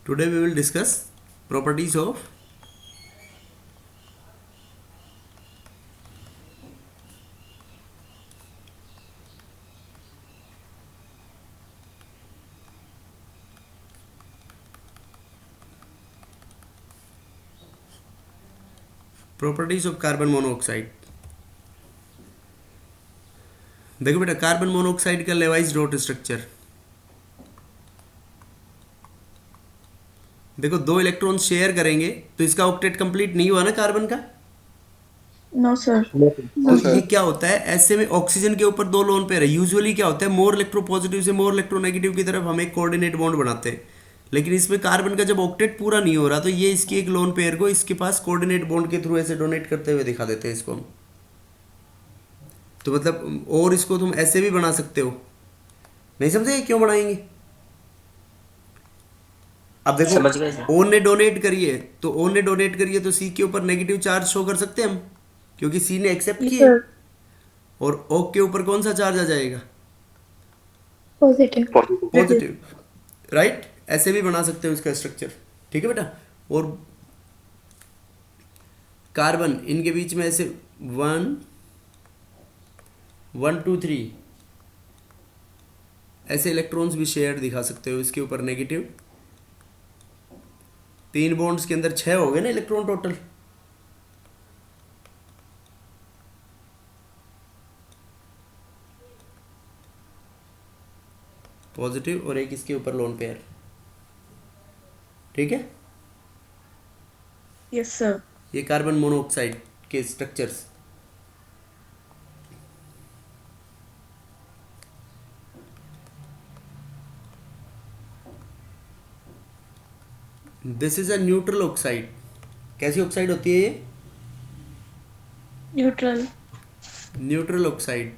Today we will discuss properties of carbon monoxide. देखो बेटा, carbon monoxide का Levi's dot structure देखो, दो इलेक्ट्रॉन शेयर करेंगे तो इसका ऑक्टेट कंप्लीट नहीं हुआ ना कार्बन का। No sir. तो ये क्या होता है, ऐसे में ऑक्सीजन के ऊपर दो लोन पेयर है। यूजुअली क्या होता है, मोर इलेक्ट्रोपॉजिटिव से मोर इलेक्ट्रोनेगेटिव की तरफ हम एक कोऑर्डिनेट बॉन्ड बनाते हैं, लेकिन इसमें कार्बन का जब ऑक्टेट पूरा नहीं हो रहा तो ये इसकी एक लोन पेयर को इसके पास कोऑर्डिनेट बॉन्ड के थ्रू ऐसे डोनेट करते हुए दिखा देते हैं इसको हम। तो मतलब, और इसको तुम ऐसे भी बना सकते हो। नहीं समझे क्यों बनाएंगे? अब देखो, समझ गए सर। ओ ने डोनेट करिए तो सी के ऊपर नेगेटिव चार्ज शो कर सकते हैं हम, क्योंकि सी ने एक्सेप्ट यस किए। सर। और ओ के ऊपर कौन सा चार्ज आ जाएगा? पॉजिटिव। Positive, right. ऐसे भी बना सकते हो इसका स्ट्रक्चर। ठीक है बेटा। और कार्बन इनके बीच में ऐसे 1 1 2 3 ऐसे इलेक्ट्रॉन्स भी शेयर दिखा सकते हो इसके ऊपर नेगेटिव। 3 बॉन्ड्स के अंदर 6 हो गए ना इलेक्ट्रॉन टोटल। पॉजिटिव और एक इसके ऊपर लोन पेयर। ठीक है। Yes sir. ये कार्बन मोनोऑक्साइड के structures. This is a neutral oxide. कैसी ऑक्साइड होती है ये? Neutral. Neutral oxide.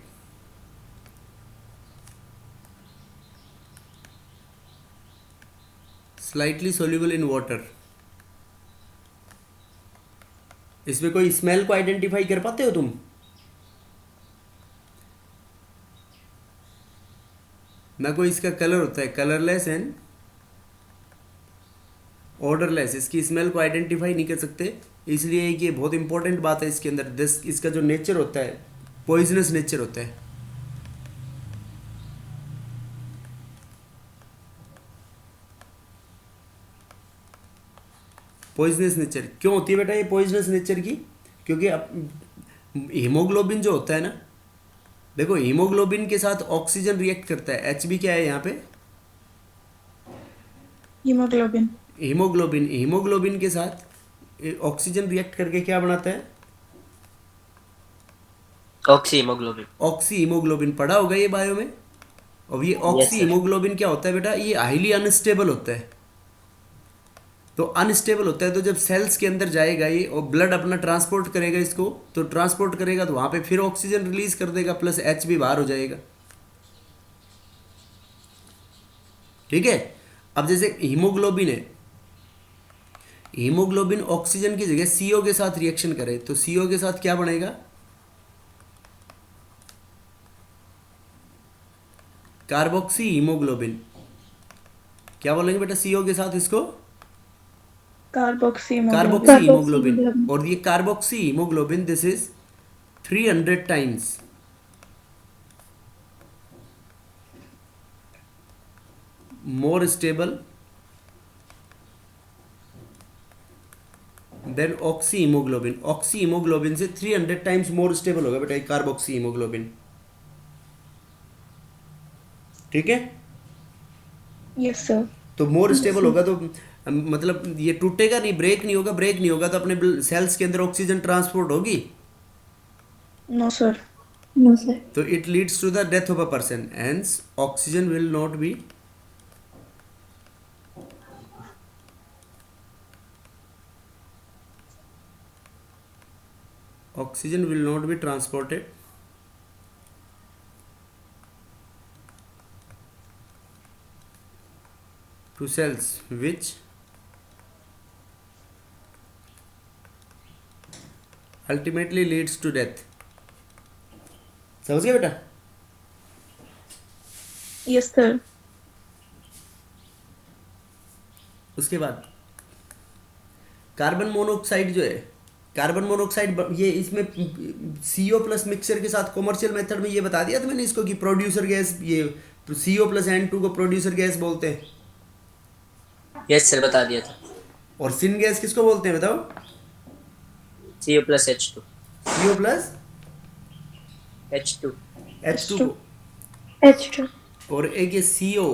Slightly soluble in water. इसमें कोई स्मेल को आइडेंटिफाई कर पाते हो तुम? ना कोई इसका कलर होता है, कलरलेस एंड ऑर्डरलेस। इसकी स्मेल को आइडेंटिफाई नहीं कर सकते, इसलिए ये बहुत इंपॉर्टेंट बात है इसके अंदर। दिस इसका जो नेचर होता है, पॉइजनस नेचर होता है। पॉइजनस नेचर क्यों होती है बेटा ये पॉइजनस नेचर की? क्योंकि हीमोग्लोबिन जो होता है ना, देखो हीमोग्लोबिन के साथ ऑक्सीजन रिएक्ट करता है। एच बी क्या है यहाँ पे? हीमोग्लोबिन। हीमोग्लोबिन। हीमोग्लोबिन के साथ ऑक्सीजन रिएक्ट करके क्या बनाता है? Oxy haemoglobin. Oxy haemoglobin. पढ़ा होगा ये बायो में। अब ये यस ऑक्सी सर। हीमोग्लोबिन क्या होता है बेटा? ये हाईली अनस्टेबल होता है। तो अनस्टेबल होता है तो जब सेल्स के अंदर जाएगा ये और ब्लड अपना ट्रांसपोर्ट करेगा इसको, तो ट्रांसपोर्ट करेगा तो वहां पे फिर ऑक्सीजन रिलीज कर देगा, प्लस एच भी बाहर हो जाएगा। ठीक है। अब जैसे हीमोग्लोबिन है, हीमोग्लोबिन ऑक्सीजन की जगह सीओ के साथ रिएक्शन करे तो सीओ के साथ क्या बनेगा? Carboxy haemoglobin. क्या बोलेंगे बेटा सीओ के साथ इसको? Carboxy carboxy haemoglobin. हीमोग्लोबिन। और ये carboxy haemoglobin this is 300 times more stable than oxy haemoglobin. Oxy haemoglobin से 300 टाइम्स मोर स्टेबल होगा बेटा कार्बोक्सी हीमोग्लोबिन। ठीक है। Yes sir. तो मोर स्टेबल होगा तो मतलब ये टूटेगा नहीं, ब्रेक नहीं होगा। ब्रेक नहीं होगा तो अपने सेल्स के अंदर ऑक्सीजन ट्रांसपोर्ट होगी? No sir. No, sir. तो it leads to the death of a person, hence oxygen will not be oxygen will not be transported to cells which ultimately leads to death। समझ गया बेटा? Yes sir. उसके बाद carbon monoxide जो है, carbon monoxide ये इसमें CO plus mixture के साथ कॉमर्शियल मेथड में ये बता दिया था मैंने इसको कि प्रोड्यूसर गैस, ये CO प्लस N2 को प्रोड्यूसर गैस बोलते हैं। यस सर, बता दिया था। और सिन गैस किसको बोलते हैं बताओ? CO plus H2। CO plus H2। H2 को, H2. और एक ये CO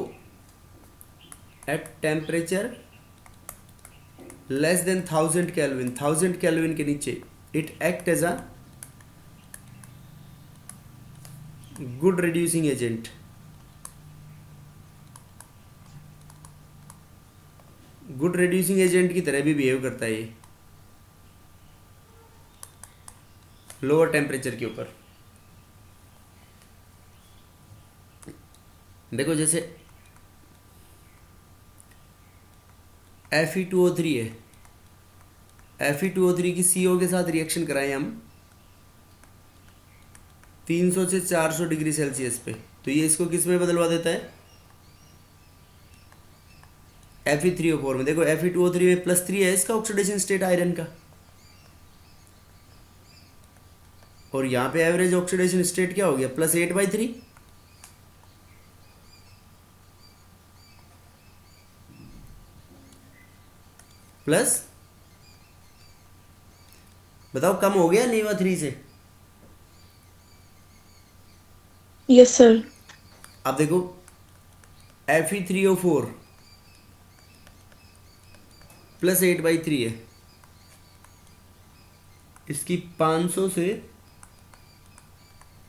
at temperature less than 1000 kelvin, 1000 kelvin के नीचे it act as a good reducing agent. Good reducing agent की तरह भी बिहेव करता है ये लोअर टेम्परेचर के ऊपर। देखो जैसे Fe2O3 है, Fe2O3 की CO के साथ रिएक्शन कराएं हम 300 से 400 डिग्री सेल्सियस पे, तो ये इसको किस में बदलवा देता है? Fe3O4 में। देखो Fe2O3 में +3 है इसका ऑक्सीडेशन स्टेट आयरन का, और यहाँ पे एवरेज ऑक्सीडेशन स्टेट क्या हो गया? +8/3। प्लस बताओ कम हो गया नहीं हुआ 3 से? Yes, sir. अब देखो Fe3O4 +8/3 है, इसकी 500 से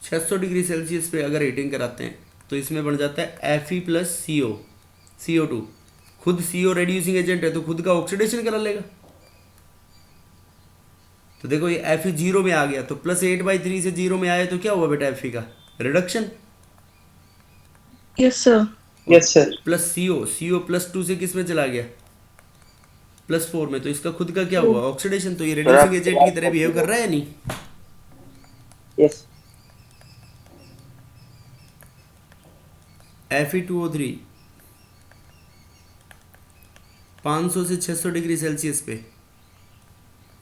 600 डिग्री सेल्सियस पे अगर हीटिंग कराते हैं तो इसमें बन जाता है Fe प्लस CO2। खुद CO रेड्यूसिंग एजेंट है तो खुद का ऑक्सीडेशन करा लेगा। तो देखो ये Fe 0 में आ गया, तो +8/3 से 0 में आया तो क्या हुआ बेटा? Fe का reduction. Yes, sir. Yes sir. Plus CO +2 से किस में चला गया? +4 में, तो इसका खुद का क्या हुआ? ऑक्सीडेशन। तो ये रेड्यूसिंग एजेंट की तरह बिहेव कर रहा है या नहीं? यस। Fe2O3 500 से 600 डिग्री सेल्सियस पे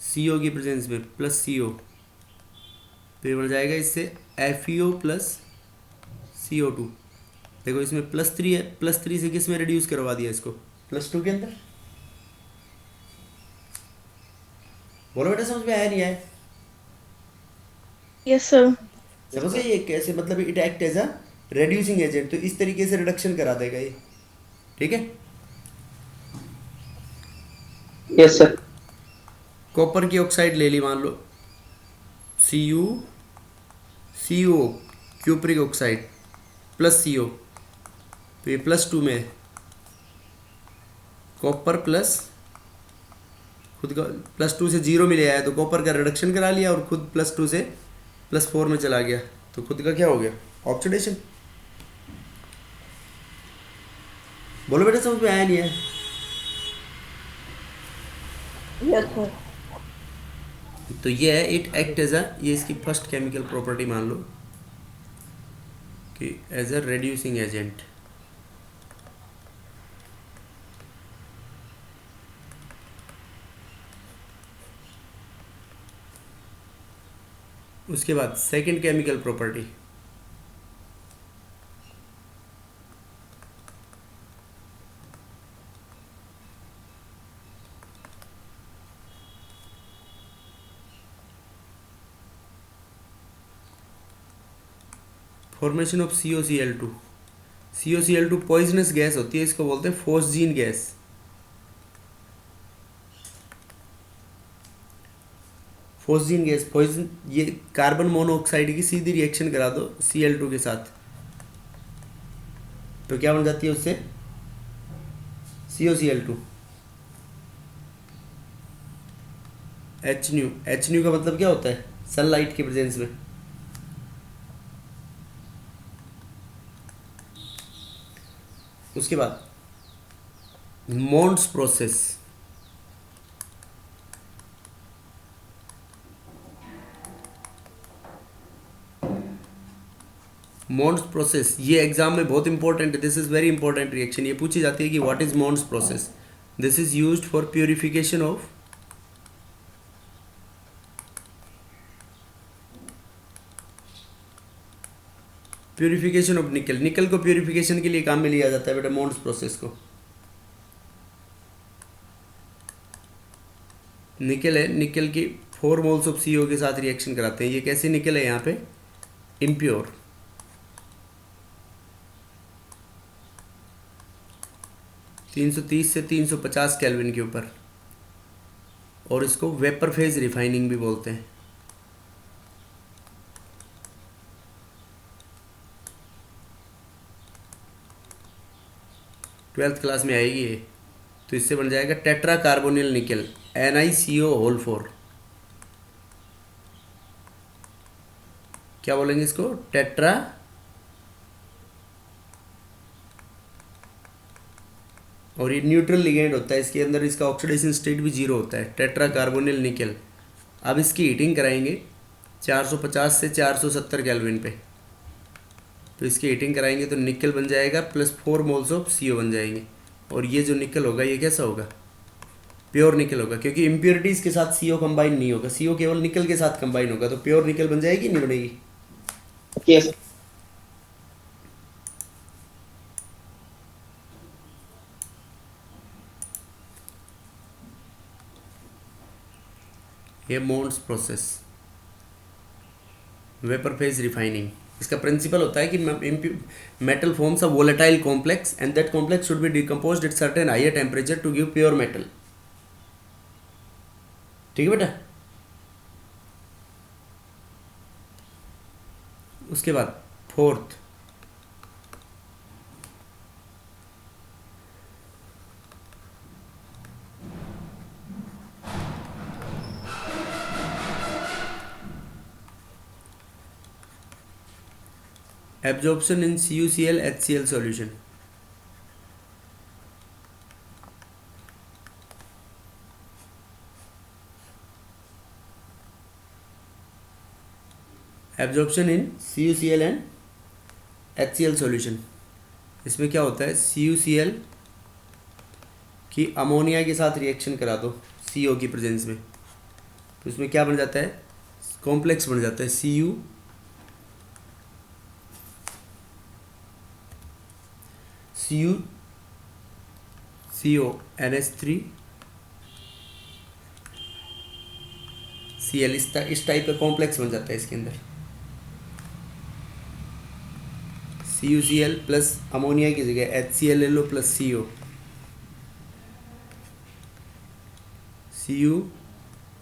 CO की प्रेजेंस में प्लस CO, फिर बन जाएगा इससे FeO प्लस CO2। देखो इसमें +3 है, +3 से किस में रिड्यूस करवा दिया इसको? +2 के अंदर। बोलो बेटा समझ में आया नहीं आया? Yes, sir. समझ गए ये कैसे? मतलब it act as a reducing agent, तो इस तरीके से रिडक्शन करा देगा ये। ठीक है। Yes sir. कॉपर की ऑक्साइड ले ली मान लो, CO cupric oxide plus CO, तो ये +2 में है। कॉपर प्लस खुद का +2 से 0 में ले आया तो कॉपर का रिडक्शन करा लिया, और खुद +2 से +4 में चला गया, तो खुद का क्या हो गया? ऑक्सीडेशन। बोलो बेटा समझ में आया नहीं है? Yes, sir. तो ये है इट एक्ट एज अ, ये इसकी फर्स्ट केमिकल प्रॉपर्टी मान लो कि एज अ रेड्यूसिंग एजेंट। उसके बाद second chemical property, formation of COCl2। COCl2 poisonous gas होती है, इसको बोलते हैं phosgene gas. Phosgene gas poison, ये कार्बन मोनोऑक्साइड की सीधी रिएक्शन करा दो Cl2 के साथ, तो क्या बन जाती है उससे? COCl2। HNu का मतलब क्या होता है? सनलाइट के प्रेजेंस में। उसके बाद मोन्ड्स प्रोसेस, मोन्ड्स प्रोसेस ये एग्जाम में बहुत इंपॉर्टेंट है। This is very important reaction. ये पूछी जाती है कि what is Mond's process. This is used for purification of nickel. Nickel को प्योरिफिकेशन के लिए काम में लिया जाता है बेटा मोन्स प्रोसेस को। निकल है, निकल की 4 मोल्स ऑफ CO के साथ रिएक्शन कराते हैं। ये कैसे निकल है यहाँ पे इम्प्योर, 330 से 350 केल्विन के ऊपर, और इसको वेपर फेज रिफाइनिंग भी बोलते हैं। ट्वेल्थ क्लास में आएगी ये। तो इससे बन जाएगा टेट्रा कार्बोनिल निकल NiCO4। क्या बोलेंगे इसको? टेट्रा और ये न्यूट्रल लिगेंड होता है इसके अंदर, इसका ऑक्सीडेशन स्टेट भी 0 होता है, टेट्रा कार्बोनिल निकल। अब इसकी हीटिंग कराएंगे 450 से 470 केल्विन पे। तो इसकी हीटिंग कराएंगे तो निकल बन जाएगा प्लस 4 मोल्स ऑफ CO बन जाएंगे। और ये जो निकल होगा ये कैसा होगा? प्योर निकल होगा, क्योंकि इम्प्योरिटीज़ के साथ CO कंबाइन नहीं होगा, CO केवल निकल के साथ कंबाइन होगा। तो प्योर निकल बन जाएगी नहीं बनेगी? Yes. ये Mond's process, vapour phase refining. इसका प्रिंसिपल होता है कि metal forms a volatile complex and that complex should be decomposed at certain higher temperature to give pure metal. ठीक है बेटा। उसके बाद fourth, absorption in CuCl HCl solution। Absorption in CuCl and HCl solution. इसमें क्या होता है? CuCl की अमोनिया के साथ रिएक्शन करा दो CO की प्रेजेंस में, तो इसमें क्या बन जाता है? कॉम्प्लेक्स बन जाता है CO NH3 Cl। इस टाइप का कॉम्प्लेक्स बन जाता है इसके अंदर। CuCl प्लस अमोनिया की जगह HCl ले लो प्लस CO।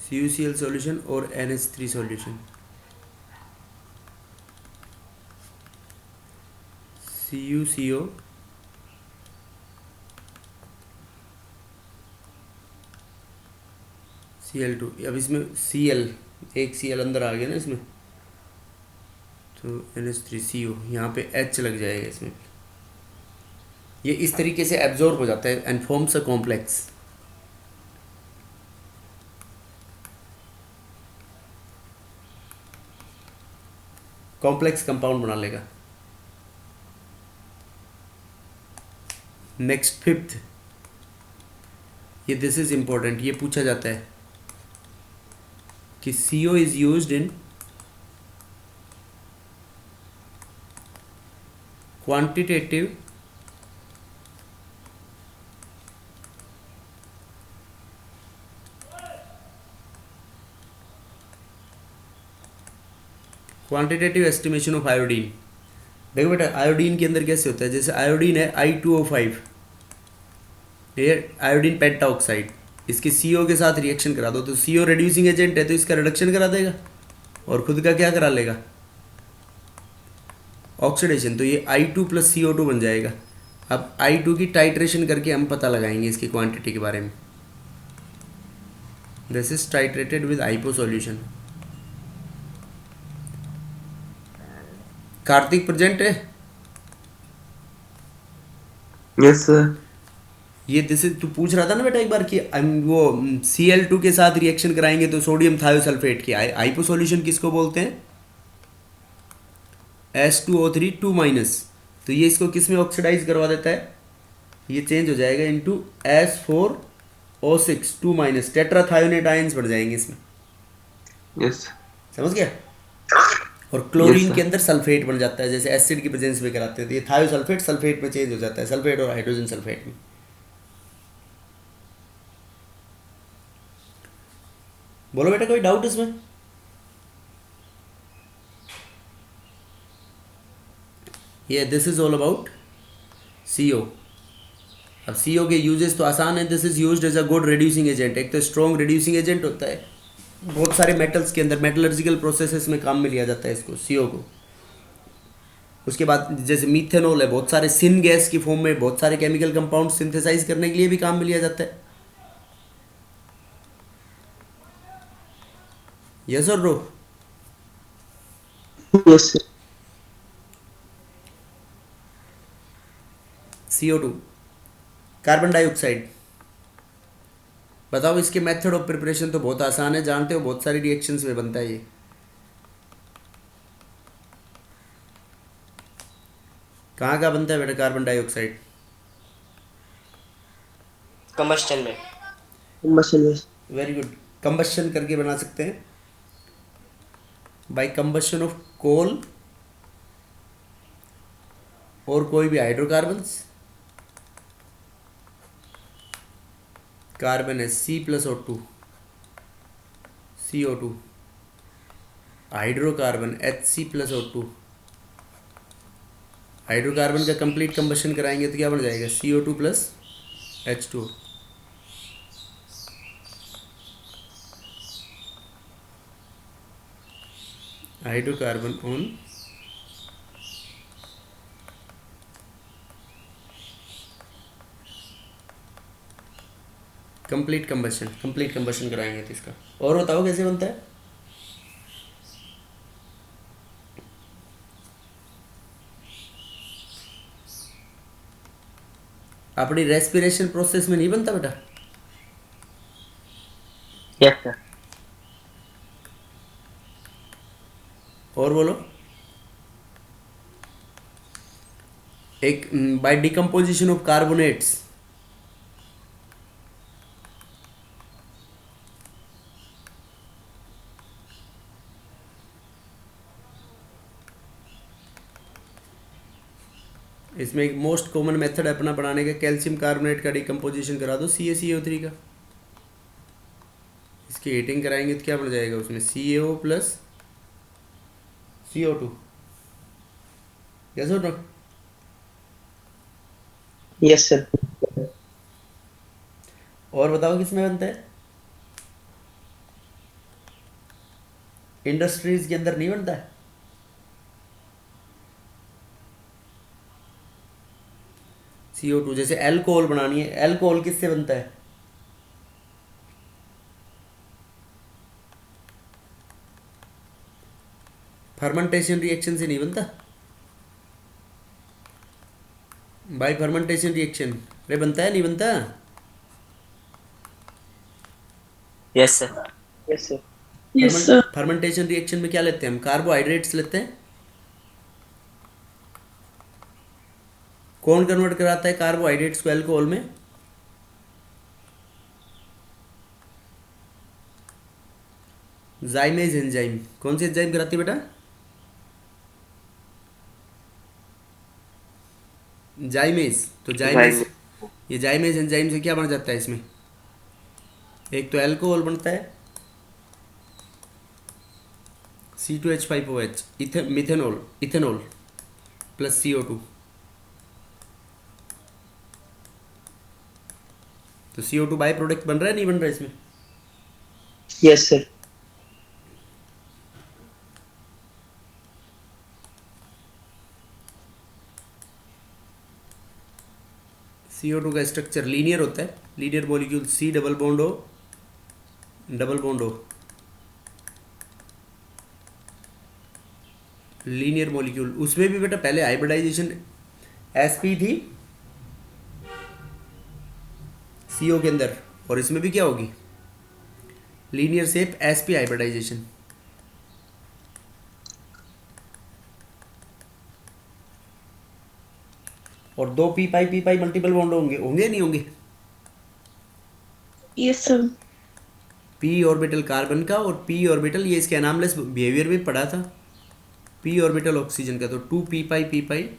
CuCl सॉल्यूशन और NH3 सॉल्यूशन। CuCO Cl2। अब इसमें Cl, एक Cl अंदर आ गया ना इसमें, तो NH3CO, यहाँ पे H लग जाएगा इसमें। ये इस तरीके से एब्जॉर्ब हो जाता है and forms a complex. Complex compound बना लेगा। नेक्स्ट फिफ्थ, ये दिस इज इंपॉर्टेंट, ये पूछा जाता है कि CO is used in quantitative estimation of iodine. देखो बेटा आयोडीन के अंदर कैसे होता है, जैसे आयोडीन है I2O5, ये आयोडीन पेंटाऑक्साइड, इसके CO के साथ रिएक्शन करा दो तो CO रिड्यूसिंग एजेंट है तो इसका रिडक्शन करा देगा और खुद का क्या करा लेगा? ऑक्सीडेशन। तो ये I2 प्लस CO2 बन जाएगा। अब I2 की टाइट्रेशन करके हम पता लगाएंगे इसकी क्वांटिटी के बारे में। This is titrated with hypo solution. Kartik present है? Yes sir. ये जैसे तू पूछ रहा था ना बेटा एक बार कि वो Cl2 के साथ रिएक्शन कराएंगे तो सोडियम थायोसल्फेट की हाइपो सॉल्यूशन किसको बोलते हैं? H2O3 2-। तो ये इसको किस में ऑक्सीडाइज करवा देता है? ये चेंज हो जाएगा into S4O6 2 minus, tetrathionate ions बढ़ जाएंगे इसमें, Yes. समझ गया। और Yes, क्लोरीन sir. के अंदर सल्फेट बन जाता है, जैसे एसिड की प्रेजेंस में कराते हैं तो ये थायोसल्फेट सल्फेट में चेंज हो जाता है, सल्फेट और हाइड्रोजन सल्फेट में। बोलो बेटा कोई डाउट इसमें? ये this is all about CO। अब CO के यूजेस तो आसान है। This is used as a good reducing agent. एक तो स्ट्रॉन्ग रिड्यूसिंग एजेंट होता है, बहुत सारे मेटल्स के अंदर मेटलर्जिकल प्रोसेसेस में काम में लिया जाता है इसको, CO को। उसके बाद जैसे मीथेनॉल है, बहुत सारे सिन गैस की फॉर्म में बहुत सारे केमिकल कंपाउंड सिंथेसाइज करने के लिए भी काम में लिया जाता है। यस और no? Yes, sir. CO2 carbon dioxide. बताओ इसके मेथड ऑफ प्रिपरेशन तो बहुत आसान है, जानते हो बहुत सारी रिएक्शंस में बनता है ये। कहाँ का बनता है बेटा कार्बन डाइऑक्साइड? कंबस्टन में। Combustion, yes. Very good. Combustion करके बना सकते हैं बाय कंबस्शन ऑफ कोल और कोई भी हाइड्रोकार्बन्स। कार्बन है C+O2 CO2, hydrocarbon HC+O2। Hydrocarbon का कंप्लीट कंबस्शन कराएंगे तो क्या बन जाएगा? CO2 plus H2O। Hydrocarbon on complete combustion कराएंगे तो इसका। और बताओ कैसे बनता है? अपनी रेस्पिरेशन प्रोसेस में नहीं बनता बेटा? Yes, sir. और बोलो। एक बाय डिकम्पोजिशन ऑफ कार्बोनेट्स। इसमें एक मोस्ट कॉमन मेथड है अपना बनाने का, कैल्शियम कार्बोनेट का डिकम्पोजिशन करा दो CaCO3 का। इसकी हीटिंग कराएंगे तो क्या बन जाएगा उसमें? CaO plus CO2। यस और नो? Yes, sir. और बताओ किसमें बनता है? इंडस्ट्रीज के अंदर नहीं बनता है? CO2 जैसे अल्कोहल बनानी है, अल्कोहल किससे बनता है? फर्मेंटेशन रिएक्शन से नहीं बनता, बाय फर्मेंटेशन रिएक्शन। अरे बनता है नहीं बनता? Yes sir. Yes, sir. Yes, sir. Fermentation reaction में क्या लेते हैं हम? कार्बोहाइड्रेट्स लेते हैं। कौन कन्वर्ट कराता है कार्बोहाइड्रेट्स को अल्कोहल में? जाइमेज एंजाइम। कौन सी एंजाइम कराती है बेटा? जाइमेज। तो जाइमेज, ये जाइमेज एंजाइम से क्या बन जाता है इसमें? एक तो अल्कोहल बनता है C2H5OH, इथेनॉल प्लस CO2। तो CO2 बाई प्रोडक्ट बन रहा है नहीं बन रहा है इसमें? Yes, sir. CO2 का स्ट्रक्चर लीनियर होता है, linear molecule C double bond O double bond O, linear molecule. उसमें भी बेटा पहले हाइब्रिडाइजेशन sp थी CO के अंदर, और इसमें भी क्या होगी? Linear shape sp hybridisation. और दो पी पाई मल्टीपल बॉन्ड होंगे होंगे नहीं होंगे? Yes, sir. P orbital carbon का और पी ऑर्बिटल, ये इसके एनामलेस बिहेवियर में पढ़ा था, पी ऑर्बिटल ऑक्सीजन का, तो टू पी पाई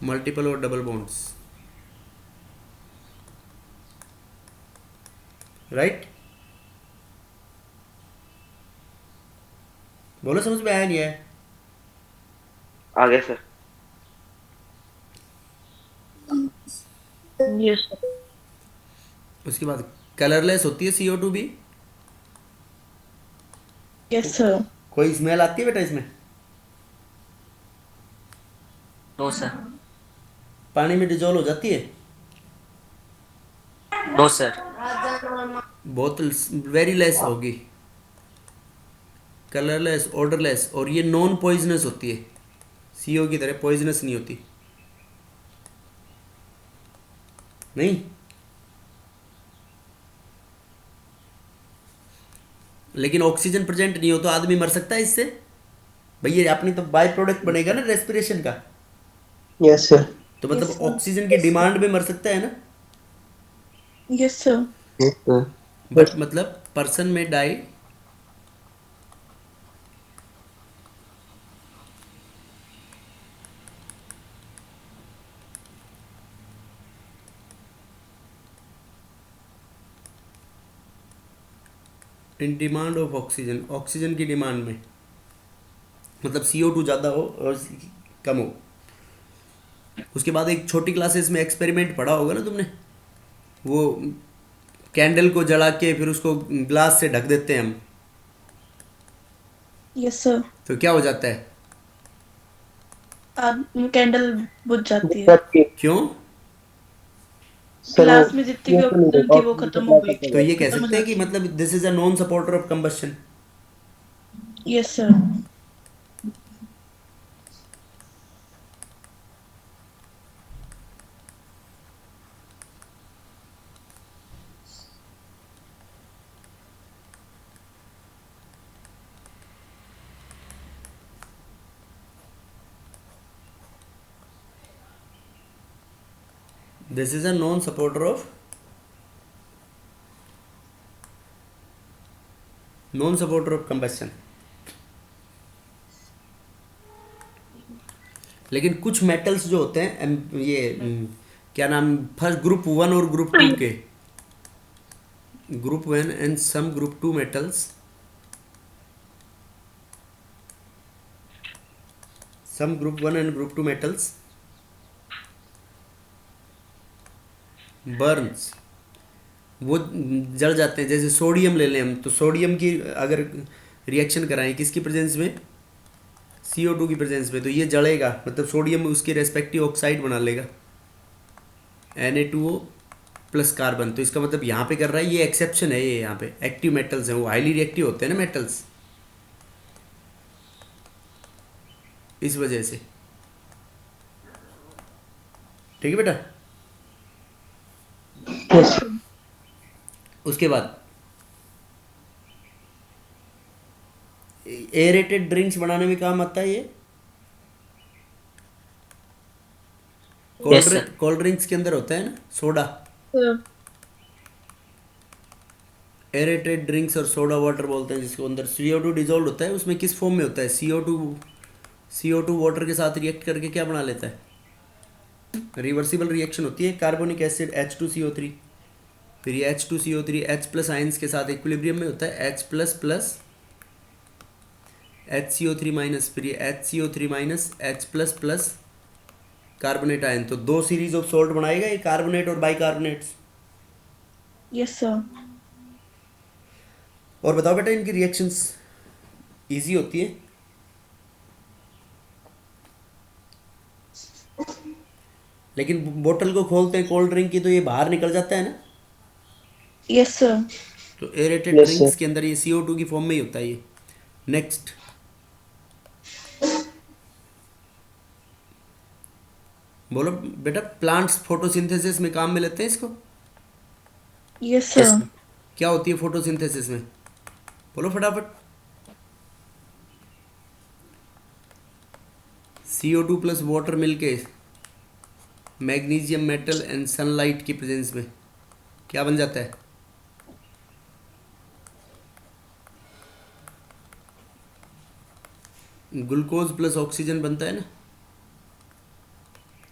मल्टीपल और डबल बॉन्ड्स, राइट? बोलो समझ में आया नहीं आया? आ गया सर। Yes, sir. उसके बाद कलरलेस होती है CO2 भी। Yes, sir. कोई स्मेल आती है बेटा इसमें? No sir. पानी में डिजोल्व हो जाती है? No sir. बहुत वेरी लेस होगी, कलरलेस, ऑर्डरलेस, और ये नॉन पॉइजनस होती है, CO की तरह पॉइजनस नहीं होती। नहीं, लेकिन ऑक्सीजन प्रेजेंट नहीं हो तो आदमी मर सकता है इससे? भैया ये अपनी तो बाय प्रोडक्ट बनेगा ना रेस्पिरेशन का, यस सर। तो मतलब Yes, sir. ऑक्सीजन की डिमांड में मर सकता है ना? Yes, sir. Yes sir. But मतलब पर्सन में die in demand of oxygen, oxygen की डिमांड में, मतलब CO2 ज़्यादा हो और कम हो। उसके बाद एक छोटी क्लासेस में एक्सपेरिमेंट पढ़ा होगा ना तुमने, वो कैंडल को जला के फिर उसको ग्लास से ढक देते हैं हम, Yes, sir. तो क्या हो जाता है? कैंडल बुझ जाती है। सर क्यों? ग्लास में जितनी भी ऑक्सीजन थी वो खत्म हो गई। तो ये कह खत्म हो सकते हैं कि जाती है। मतलब this is a non supporter of combustion. Yes, sir. This is a non supporter of combustion. लेकिन कुछ मेटल्स जो होते हैं ये क्या नाम, फर्स्ट ग्रुप 1 और ग्रुप 2 के, group 1 and some group 2 metals, some group 1 and group 2 metals burns, वो जल जाते हैं। जैसे सोडियम ले लें हम, तो सोडियम की अगर रिएक्शन कराएं किसकी प्रेजेंस में, CO2 की प्रेजेंस में, तो ये जलेगा, मतलब सोडियम उसके रेस्पेक्टिव ऑक्साइड बना लेगा, Na2O प्लस कार्बन। तो इसका मतलब यहाँ पे कर रहा है, ये एक्सेप्शन है, ये यहाँ पे एक्टिव मेटल्स हैं, वो हाईली रिएक्टिव होते हैं ना मेटल्स, इस वजह से। ठीक है बेटा? यस उसके बाद एरेटेड ड्रिंक्स बनाने में काम आता है ये। Yes, sir. कोल्ड ड्रिंक्स के अंदर होता है ना सोडा, Sir. एरेटेड ड्रिंक्स और सोडा वाटर बोलते हैं, जिसके अंदर CO2 डिजोल्व होता है। उसमें किस फॉर्म में होता है? CO2 वाटर के साथ रिएक्ट करके क्या बना लेता है? रिवर्सिबल रिएक्शन होती है, कार्बोनिक एसिड H2CO3, फिर ये H2CO3 H प्लस आइंस के साथ इक्विलिब्रियम में होता है, H plus plus HCO3 minus, फिर ये HCO3 minus H plus plus carbonate ion, तो दो सीरीज ऑफ सॉल्ट बनाएगा ये, कार्बोनेट और बाइकार्बोनेट्स। Yes, sir. और बताओ बेटा, इनकी रिएक्शंस इजी होती है? लेकिन बोतल को खोलते हैं कोल्ड ड्रिंक की तो ये बाहर निकल जाता है ना, Yes, sir. तो एरेटेड Yes, ड्रिंक्स sir. के अंदर ये CO2 की फॉर्म में ही होता है ये। नेक्स्ट, बोलो बेटा, प्लांट्स फोटोसिंथेसिस में काम में लेते हैं इसको? Yes, sir. Yes, sir. क्या होती है फोटोसिंथेसिस में? बोलो फटाफट। CO2 प्लस वाटर मिलके मैग्नीशियम मेटल एंड सनलाइट की प्रेजेंस में क्या बन जाता है? ग्लूकोज प्लस ऑक्सीजन बनता है ना.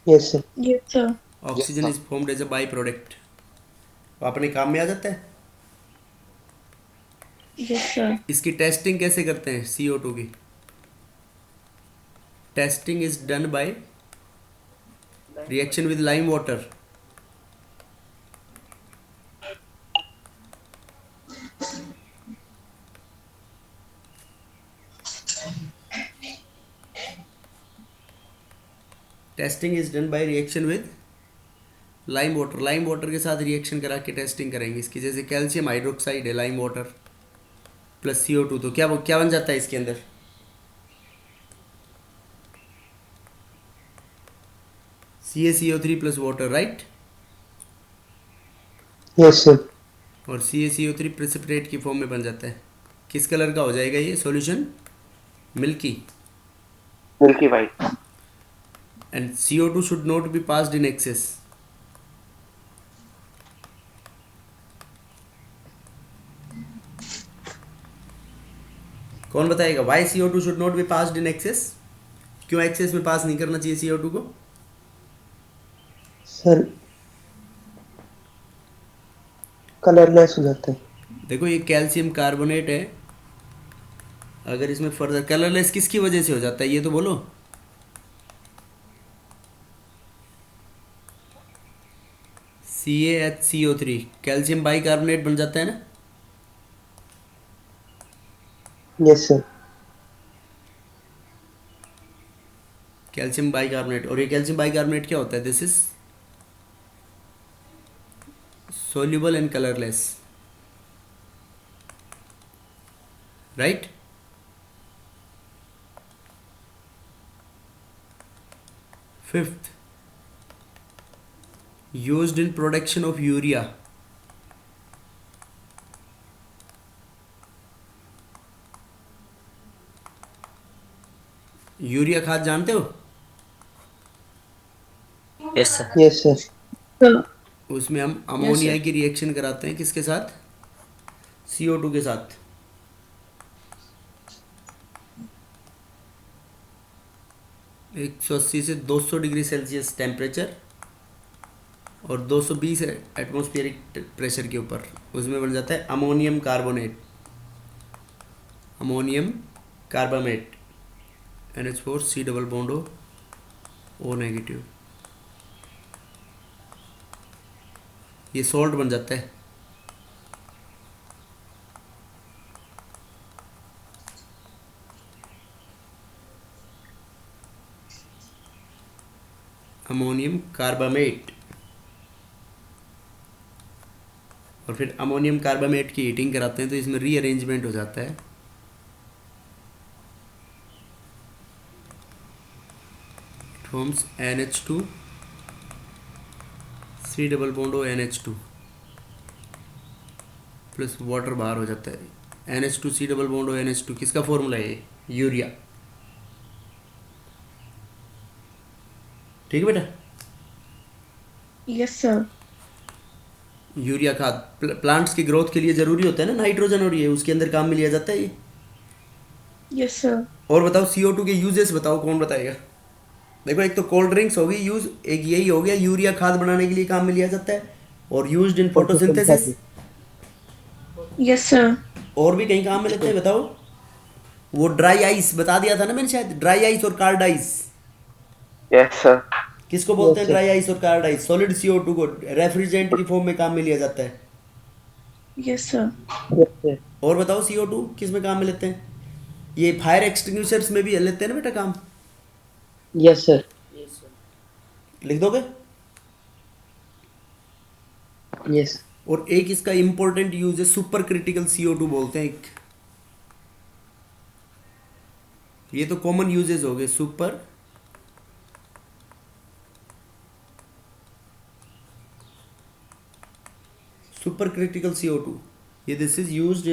Yes, sir. Yes, sir. Oxygen is formed as a byproduct. अपने काम में आ जाता है. Yes, sir. इसकी टेस्टिंग कैसे करते हैं CO2 की? Testing is done by reaction with lime water. Testing is done by reaction with lime water. Lime water के साथ रिएक्शन करा के टेस्टिंग करेंगे इसकी. जैसे कैल्शियम हाइड्रोक्साइड है लाइम वाटर प्लस CO2, तो क्या बन जाता है इसके अंदर? CaCO3 plus water, right. Yes, sir. और CaCO3 प्रेसिपिटेट की फॉर्म में बन जाता है. किस कलर का हो जाएगा ये solution? Milky. Milky white. And CO2 should not be passed in excess. कौन बताएगा why CO2 should not be passed in excess? क्यों एक्सेस में पास नहीं करना चाहिए CO2 को? सर कलरलेस हो जाता है. देखो ये कैल्शियम कार्बोनेट है. अगर इसमें फर्दर कलरलेस किसकी वजह से हो जाता है ये तो बोलो. CaHCO3 कैल्शियम बाई कार्बोनेट बन जाता है ना. Yes sir. Calcium by carbonate. और ये कैल्शियम बाई कार्बोनेट क्या होता है? This is soluble and colorless, right? Fifth, used in production of urea. Urea खाद जानते हो? Yes, sir. Yes sir. Sir. उसमें हम अमोनिया की रिएक्शन कराते हैं किसके साथ? CO2 के साथ. एक 180 से 200 डिग्री सेल्सियस टेम्परेचर और 220 एटमॉस्फेरिक प्रेशर के ऊपर उसमें बन जाता है ammonium carbonate. Ammonium carbamate NH4 C double bond O negative. ये सॉल्ट बन जाता है. Ammonium carbamate. और फिर अमोनियम कार्बामेट की हीटिंग कराते हैं तो इसमें रीअरेंजमेंट हो जाता है. Forms NH2 C double bond O NH2 plus water बाहर हो जाता है. NH2 C double bond O NH2 किसका फॉर्मूला है? यूरिया. ठीक है बेटा. Yes, sir. यूरिया खाद प्लांट्स की ग्रोथ के लिए जरूरी होता है ना नाइट्रोजन, और ये उसके अंदर काम में लिया जाता है ये. Yes, sir. और बताओ CO2 के यूजेस बताओ, कौन बताएगा? देखो एक तो कोल्ड ड्रिंक्स होगी यूज, एक यही हो गया यूरिया खाद बनाने के लिए काम में लिया जाता है और used in photosynthesis. Yes, sir. और भी कहीं काम में लेते हैं बताओ. वो ड्राई आइस बता दिया था ना मैंने शायद, ड्राई आइस और कार्ड आइस. Yes sir. किसको बोलते हैं Yes, sir. ड्राई आइस और कार्ड आइस? सॉलिड CO2 को रेफ्रिजरेंट की फॉर्म में काम में लिया जाता है. Yes, sir. Yes sir. और बताओ CO2 किस में काम में लेते हैं? ये फायर एक्सटिंग्विशर्स में भी लेते हैं ना बेटा काम. Yes sir. लिख दोगे? यस. और एक इसका इंपॉर्टेंट यूज है सुपर क्रिटिकल CO2 बोलते हैं एक. ये तो कॉमन यूजेस हो गए. Supercritical CO2. ये this is used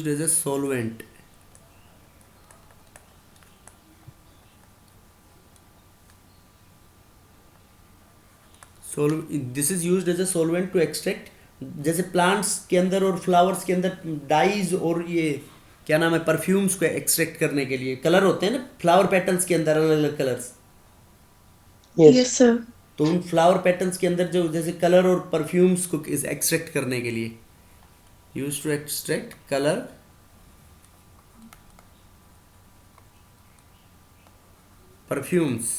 as a solvent. This is used as a solvent to extract, जैसे प्लांट्स के अंदर और फ्लावर्स के अंदर डाइज और ये क्या नाम है परफ्यूम्स को एक्सट्रैक्ट करने के लिए कलर होते हैं ना फ्लावर पेटल्स के अंदर, अलग अलग कलर्स। Yes. Yes, sir. तो उन फ्लावर पेटल्स के अंदर जो जैसे कलर और परफ्यूम्स को एक्सट्रैक्ट करने के लिए use to extract colour perfumes.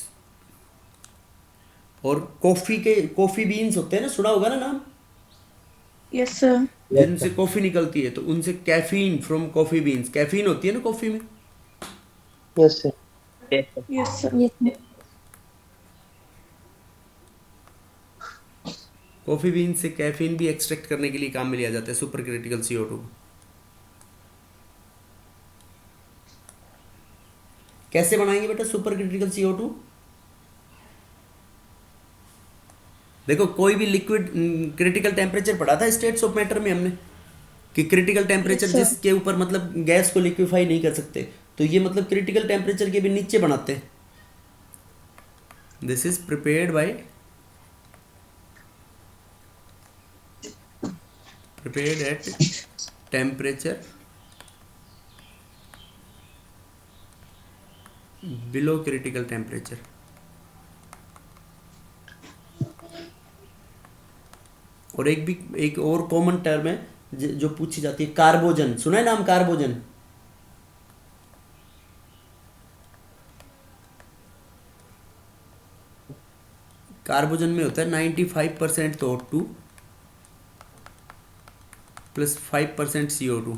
और कॉफी बीन्स होते हैं ना, सुना होगा ना नाम, Yes, sir. जिनसे कॉफी निकलती है, तो उनसे caffeine from coffee beans, caffeine होती है ना कॉफी में। Yes, sir. Yes, sir. Yes, sir. Yes, sir. Coffee bean से कैफीन भी एक्सट्रैक्ट करने के लिए काम में लिया जाता है सुपर क्रिटिकल CO2। कैसे बनाएंगे बेटा सुपर क्रिटिकल CO2? देखो कोई भी लिक्विड क्रिटिकल टेम्परेचर पढ़ा था स्टेट्स ऑफ मैटर में हमने, कि क्रिटिकल टेम्परेचर Yes, sir. जिसके ऊपर मतलब गैस को लिक्विफाई नहीं कर सकते, तो ये मतलब क्रिटिकल टेम्परेचर के भी नीचे बनाते हैं। This is prepared by prepared at temperature below critical temperature। और एक और कॉमन टर्म है जो पूछी जाती है, कार्बोजन। सुना है नाम कार्बोजन? कार्बोजन में होता है 95% तो O2 प्लस 5% CO2।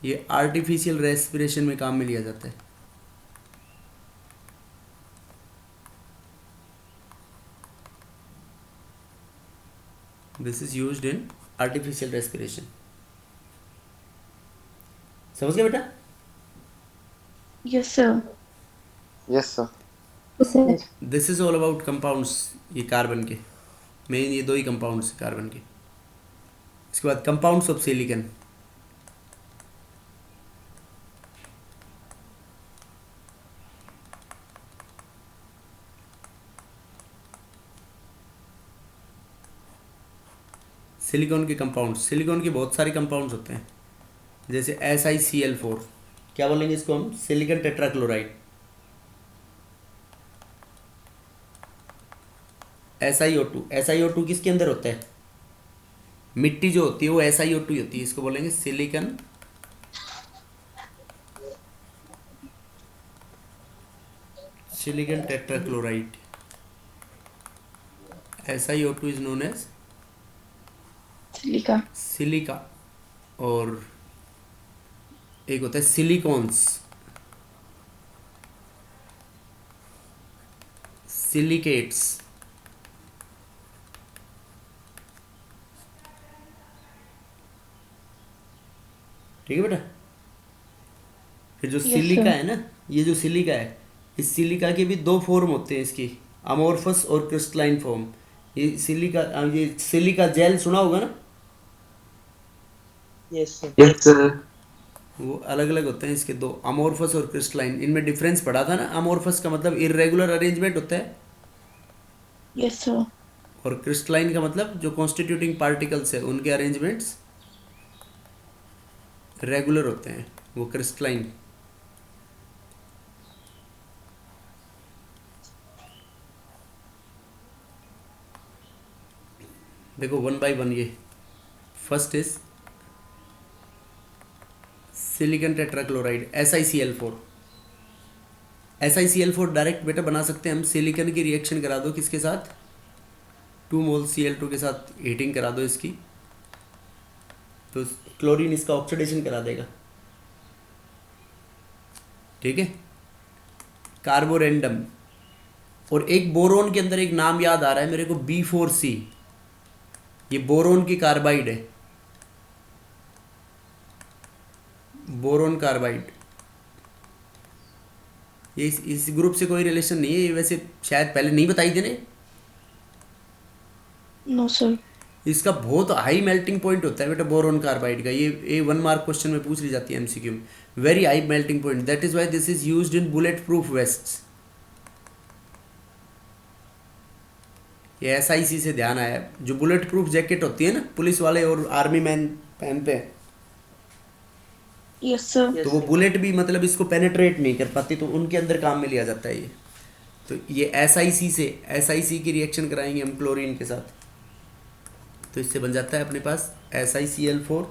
ये आर्टिफिशियल रेस्पिरेशन में काम में लिया जाता है। This is used in artificial respiration. समझ गए बेटा? Yes, sir. Yes, sir. Yes, sir. This is all about compounds, ये कार्बन के मेन ये दो ही कंपाउंड्स कार्बन के। इसके बाद कंपाउंड्स ऑफ सिलिकॉन। सिलिकॉन के कंपाउंड्स, सिलिकॉन के बहुत सारे कंपाउंड्स होते हैं, जैसे SiCl4, क्या बोलेंगे इसको हम? Silicon tetrachloride. SiO2, SiO2 किसके अंदर होता है? मिट्टी जो होती है वो SiO2 ही होती है, इसको बोलेंगे silicon silicon tetrachloride. SiO2 is known as Silica. Silica. और एक होता है सिलिकॉन्स, सिलिकेट्स। ठीक है बेटा? फिर जो Yes, सिलिका sir. है ना, ये जो सिलिका है, इस सिलिका के भी दो फॉर्म होते हैं इसकी, अमोर्फस और क्रिस्टलाइन फॉर्म। ये सिलिका जेल सुना होगा ना, Yes, sir. Yes, sir. वो अलग अलग होते हैं इसके दो, अमोर्फस और क्रिस्टलाइन। इनमें डिफरेंस पढ़ा था ना, अमोर्फस का मतलब इरेगुलर अरेंजमेंट होता है, Yes, sir. और क्रिस्टलाइन का मतलब जो कॉन्स्टिट्यूटिंग पार्टिकल्स है उनके अरेंजमेंट्स रेगुलर होते हैं, वो क्रिस्टलाइन। देखो वन बाय वन, ये first is silicon tetrachloride SiCl4। SiCl4 direct बेटा बना सकते हैं हम, सिलिकॉन की रिएक्शन करा दो किसके साथ, 2 मोल Cl2 के साथ हीटिंग करा दो इसकी, तो क्लोरीन इसका ऑक्सीडेशन करा देगा। ठीक है? कार्बोरेंडम। और एक बोरोन के अंदर एक नाम याद आ रहा है मेरे को, B4C, ये बोरोन की कार्बाइड है, बोरोन कार्बाइड। ये इस ग्रुप से कोई रिलेशन नहीं है, ये वैसे शायद पहले नहीं बताई थी ने। No, sir. इसका बहुत हाई मेल्टिंग पॉइंट होता है बेटा बोरोन कार्बाइड का, ये 1 मार्क क्वेश्चन में पूछ ली जाती है MCQ में। Very high melting point, that is why this is used in bullet proof wastes. ये SIC से ध्यान आया, जो बुलेट प्रूफ जैकेट होती है ना पुलिस वाले और आर्मी मैन पहनते हैं, Yes, sir. तो वो बुलेट भी मतलब इसको पेनेट्रेट नहीं कर पाती, तो उनके अंदर काम में लिया जाता है ये। तो ये SIC की रिएक्शन कराएंगे हम क्लोरीन के साथ, तो इससे बन जाता है अपने पास SiCl4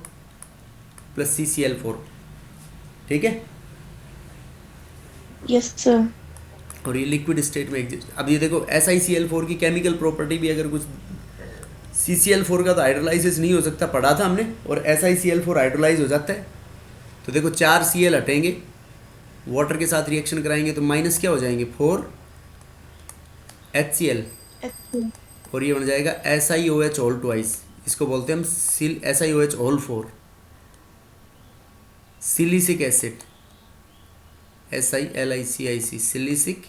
प्लस CCl4। ठीक है, Yes, sir. और ये लिक्विड स्टेट में एग्जिस्ट। अब ये देखो SiCl4 की केमिकल प्रॉपर्टी भी अगर कुछ, CCl4 का तो हाइड्रोलाइसिस नहीं हो सकता, पढ़ा था हमने, और SiCl4 हाइड्रोलाइज हो जाता है। तो देखो 4 Cl हटेंगे, वाटर के साथ रिएक्शन कराएंगे तो माइनस क्या हो जाएंगे, 4 HCl, HCl. और ये बन जाएगा SiOH होल ट्वाइस, इसको बोलते हैं हम SiOH whole 4, silicic acid, SiLiCiC, silicic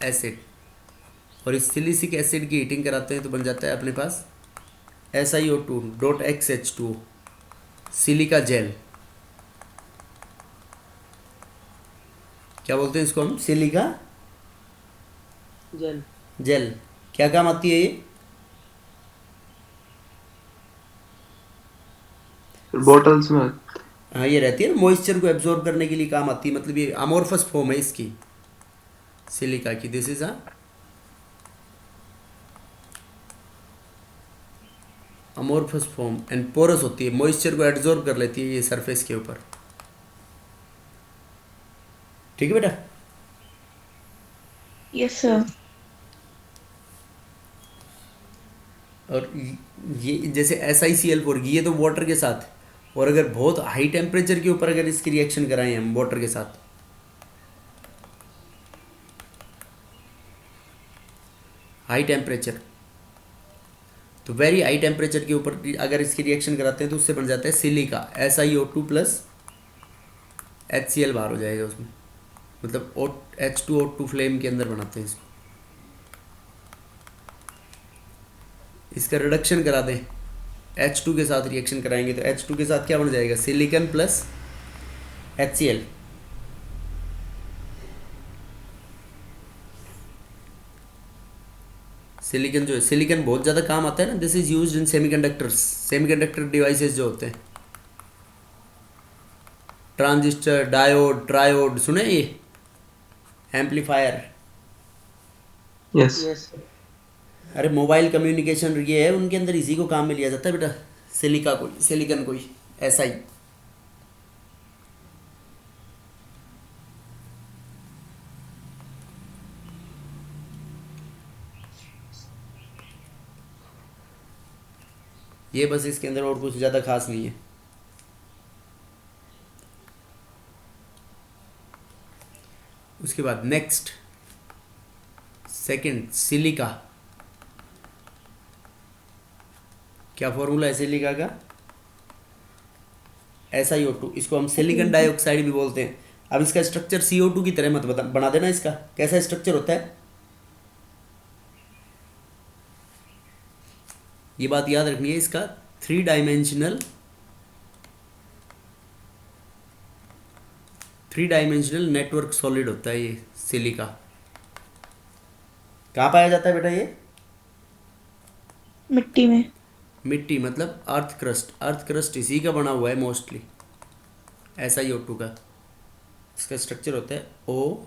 acid. और इस सिलिसिक एसिड की हीटिंग कराते हैं तो बन जाता है अपने पास SiO2.XH2O, सिलिका जेल। क्या बोलते हैं इसको हम, सिलिका जेल। जेल। क्या काम आती है ये, बॉटल्स में। हाँ ये रहती है ना, मॉइस्चर को एब्जॉर्ब करने के लिए काम आती है, मतलब ये अमोर्फस फॉर्म है इसकी, सिलिका की। This is a amorphous form and porous होती है, मॉइस्चर को एब्जॉर्ब कर लेती है ये सरफेस के ऊपर। ठीक है बेटा, Yes, sir. और ये जैसे SiCl4 की, ये तो वाटर के साथ, और अगर बहुत हाई टेम्परेचर के ऊपर अगर इसकी रिएक्शन कराएं हम वाटर के साथ, हाई टेम्परेचर, तो वेरी हाई टेम्परेचर के ऊपर अगर इसकी रिएक्शन कराते हैं तो उससे बन जाता है सिलिका, SiO2 प्लस HCl बाहर हो जाएगा उसमें, मतलब H2O2 फ्लेम के अंदर बनाते हैं इसको। इसका रिडक्शन करा दें, H2 के साथ रिएक्शन कराएंगे तो H2 के साथ क्या बन जाएगा, सिलिकन प्लस HCl। सिलिकन जो है, सिलिकन बहुत ज़्यादा काम आता है ना, this is used in semiconductors, semiconductor devices जो होते हैं, ट्रांजिस्टर, डायोड, ट्रायोड, सुने ये, एम्पलीफायर। यस। अरे मोबाइल कम्युनिकेशन ये है, उनके अंदर इसी को काम में लिया जाता है बेटा, सिलिका को, सिलिकन को ही, ऐसा ही। ये बस इसके अंदर और कुछ ज़्यादा खास नहीं है। उसके बाद नेक्स्ट सेकंड, सिलिका। क्या फॉर्मूला है सिलिका का, SiO2, इसको हम सिलिकॉन डाइऑक्साइड भी बोलते हैं। अब इसका स्ट्रक्चर CO2 की तरह मत बना देना, इसका कैसा स्ट्रक्चर होता है, ये बात याद रखनी है, इसका 3 डायमेंशनल नेटवर्क सॉलिड होता है ये सिलिका। कहाँ पाया जाता है बेटा ये, मिट्टी में। मिट्टी मतलब अर्थ क्रस्ट इसी का बना हुआ है मोस्टली, SiO2 का। इसका स्ट्रक्चर होता है O,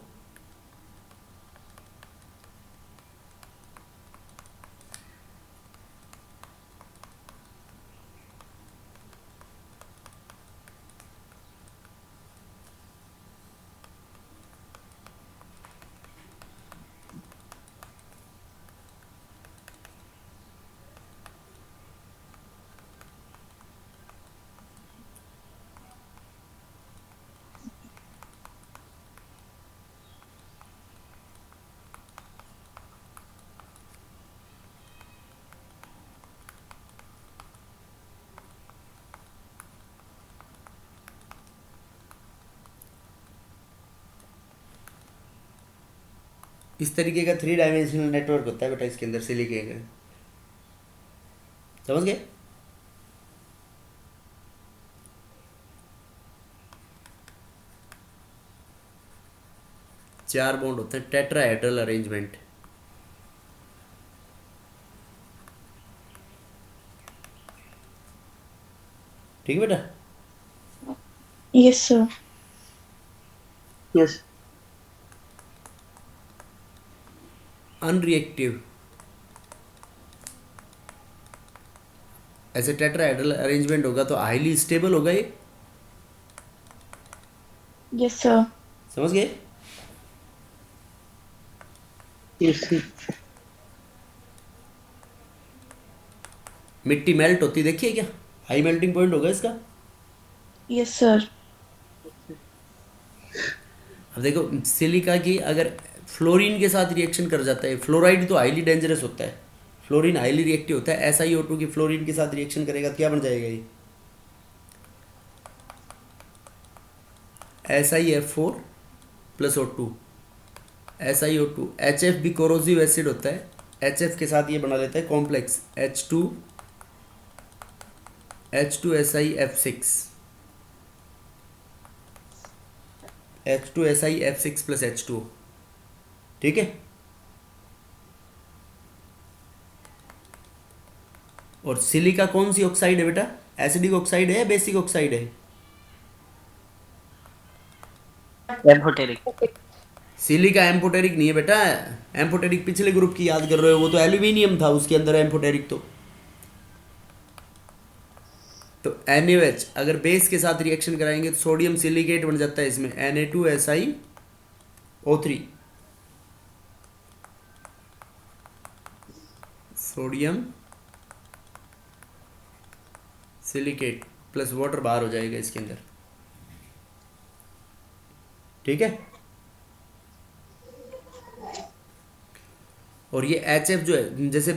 इस तरीके का 3 डायमेंशनल नेटवर्क होता है बेटा इसके अंदर सिलिके का, समझ गए। चार बॉन्ड होते हैं, टेट्राहेड्रल अरेंजमेंट। ठीक है बेटा। Yes, sir. Yes. अनरिएक्टिव, ऐसे टेट्राहेड्रल अरेंजमेंट होगा तो हाईली स्टेबल होगा ये, Yes, sir. समझ गए? Yes, sir. मिट्टी मेल्ट होती देखिए क्या, हाई मेल्टिंग पॉइंट होगा इसका। Yes, sir. अब देखो सिलिका की अगर फ्लोरीन के साथ रिएक्शन कर जाता है, फ्लोराइड तो हाईली डेंजरस होता है, फ्लोरीन हाईली रिएक्टिव होता है, SiO2 की फ्लोरीन के साथ रिएक्शन करेगा तो क्या बन जाएगा ये, SiF4 plus O2, SiO2, HF भी कोरोसिव एसिड होता है, HF के साथ ये बना लेता है complex H2SiF6, H2SiF6 plus H2O, ठीक है। और सिलिका कौन सी ऑक्साइड है बेटा, एसिडिक ऑक्साइड है या बेसिक ऑक्साइड है? एम्फोटेरिक। सिलिका एम्फोटेरिक नहीं है बेटा, एम्फोटेरिक पिछले ग्रुप की याद कर रहे हो, वो तो एल्यूमिनियम था उसके अंदर एम्फोटेरिक। तो NaOH अगर बेस के साथ रिएक्शन कराएंगे तो सोडियम सिलिकेट बन जाता है इसमें Na2SiO3, sodium silicate plus water बाहर हो जाएगा इसके अंदर, ठीक है। और ये HF जो है, जैसे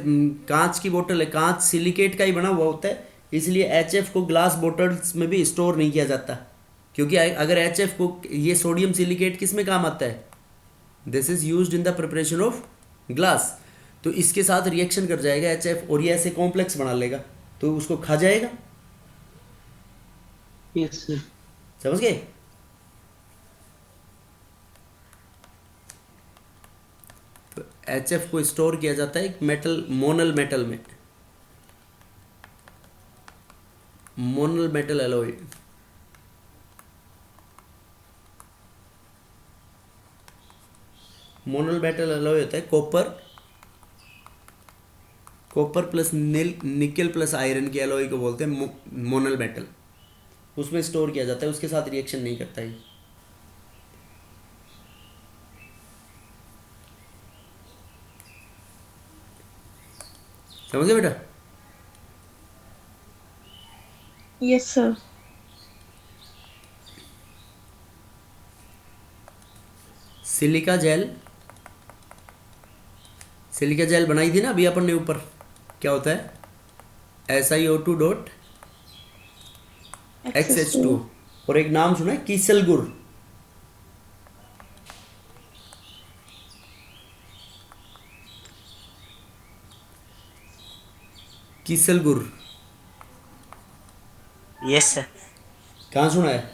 कांच की बोतल है, कांच सिलिकेट का ही बना हुआ होता है, इसलिए HF को ग्लास बोतल्स में भी स्टोर नहीं किया जाता, क्योंकि अगर HF को, ये सोडियम सिलिकेट किस में काम आता है, this is used in the preparation of glass, तो इसके साथ रिएक्शन कर जाएगा HF और ये ऐसे कॉम्प्लेक्स बना लेगा तो उसको खा जाएगा, Yes, sir. समझ गए? तो HF को स्टोर किया जाता है एक मेटल, मोनल मेटल में, Monal metal alloy, Monal metal alloy होता है copper plus nickel plus iron के एलॉय को बोलते हैं मोनल मेटल, उसमें स्टोर किया जाता है, उसके साथ रिएक्शन नहीं करता है। समझ गए बेटा? Yes, sir. सिलिका जेल बनाई थी ना अभी अपन ने ऊपर, क्या होता है, SiO2 डॉट XH2, और एक नाम सुना है कीसल गुर, यस सर, कहाँ सुना है?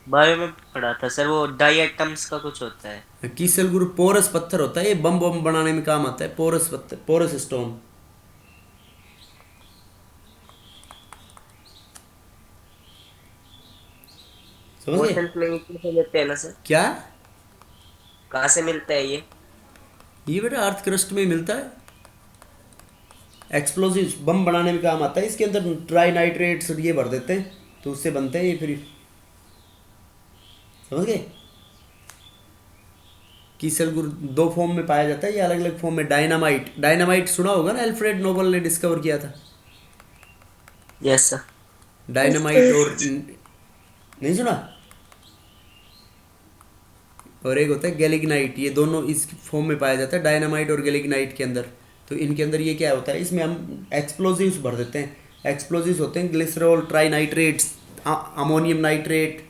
बायो में पढ़ा था सर, वो डाई एटम्स का कुछ होता है। कीसल गुर पोरस पत्थर होता है, ये बम बनाने में काम आता है, पोरस पत्थर, पोरस स्टोन। समझ गए? ओशन प्लेन से मिलते हैं ना सर? क्या? कहाँ से मिलता है ये बेटा अर्थ क्रस्ट में मिलता है, एक्सप्लोजिव बम बनाने में काम आता है, इसके अंदर ट्राई नाइट्रेट्स ये भर देते हैं तो उससे बनते हैं ये फिर, समझ गए? कीसल गुर दो फॉर्म में पाया जाता है, ये अलग अलग फॉर्म में। डायनामाइट सुना होगा ना, अल्फ्रेड नोबल ने डिस्कवर किया था यस सर। डायनामाइट, और नहीं सुना? और एक होता है गैलिग्नाइट, ये दोनों इस फॉर्म में पाया जाता है, डायनामाइट और गैलिग्नाइट के अंदर। तो इनके अंदर ये क्या होता है, इसमें हम एक्सप्लोजिव्स भर देते हैं, एक्सप्लोजिव्स होते हैं glycerol, try nitrates, ammonium nitrate,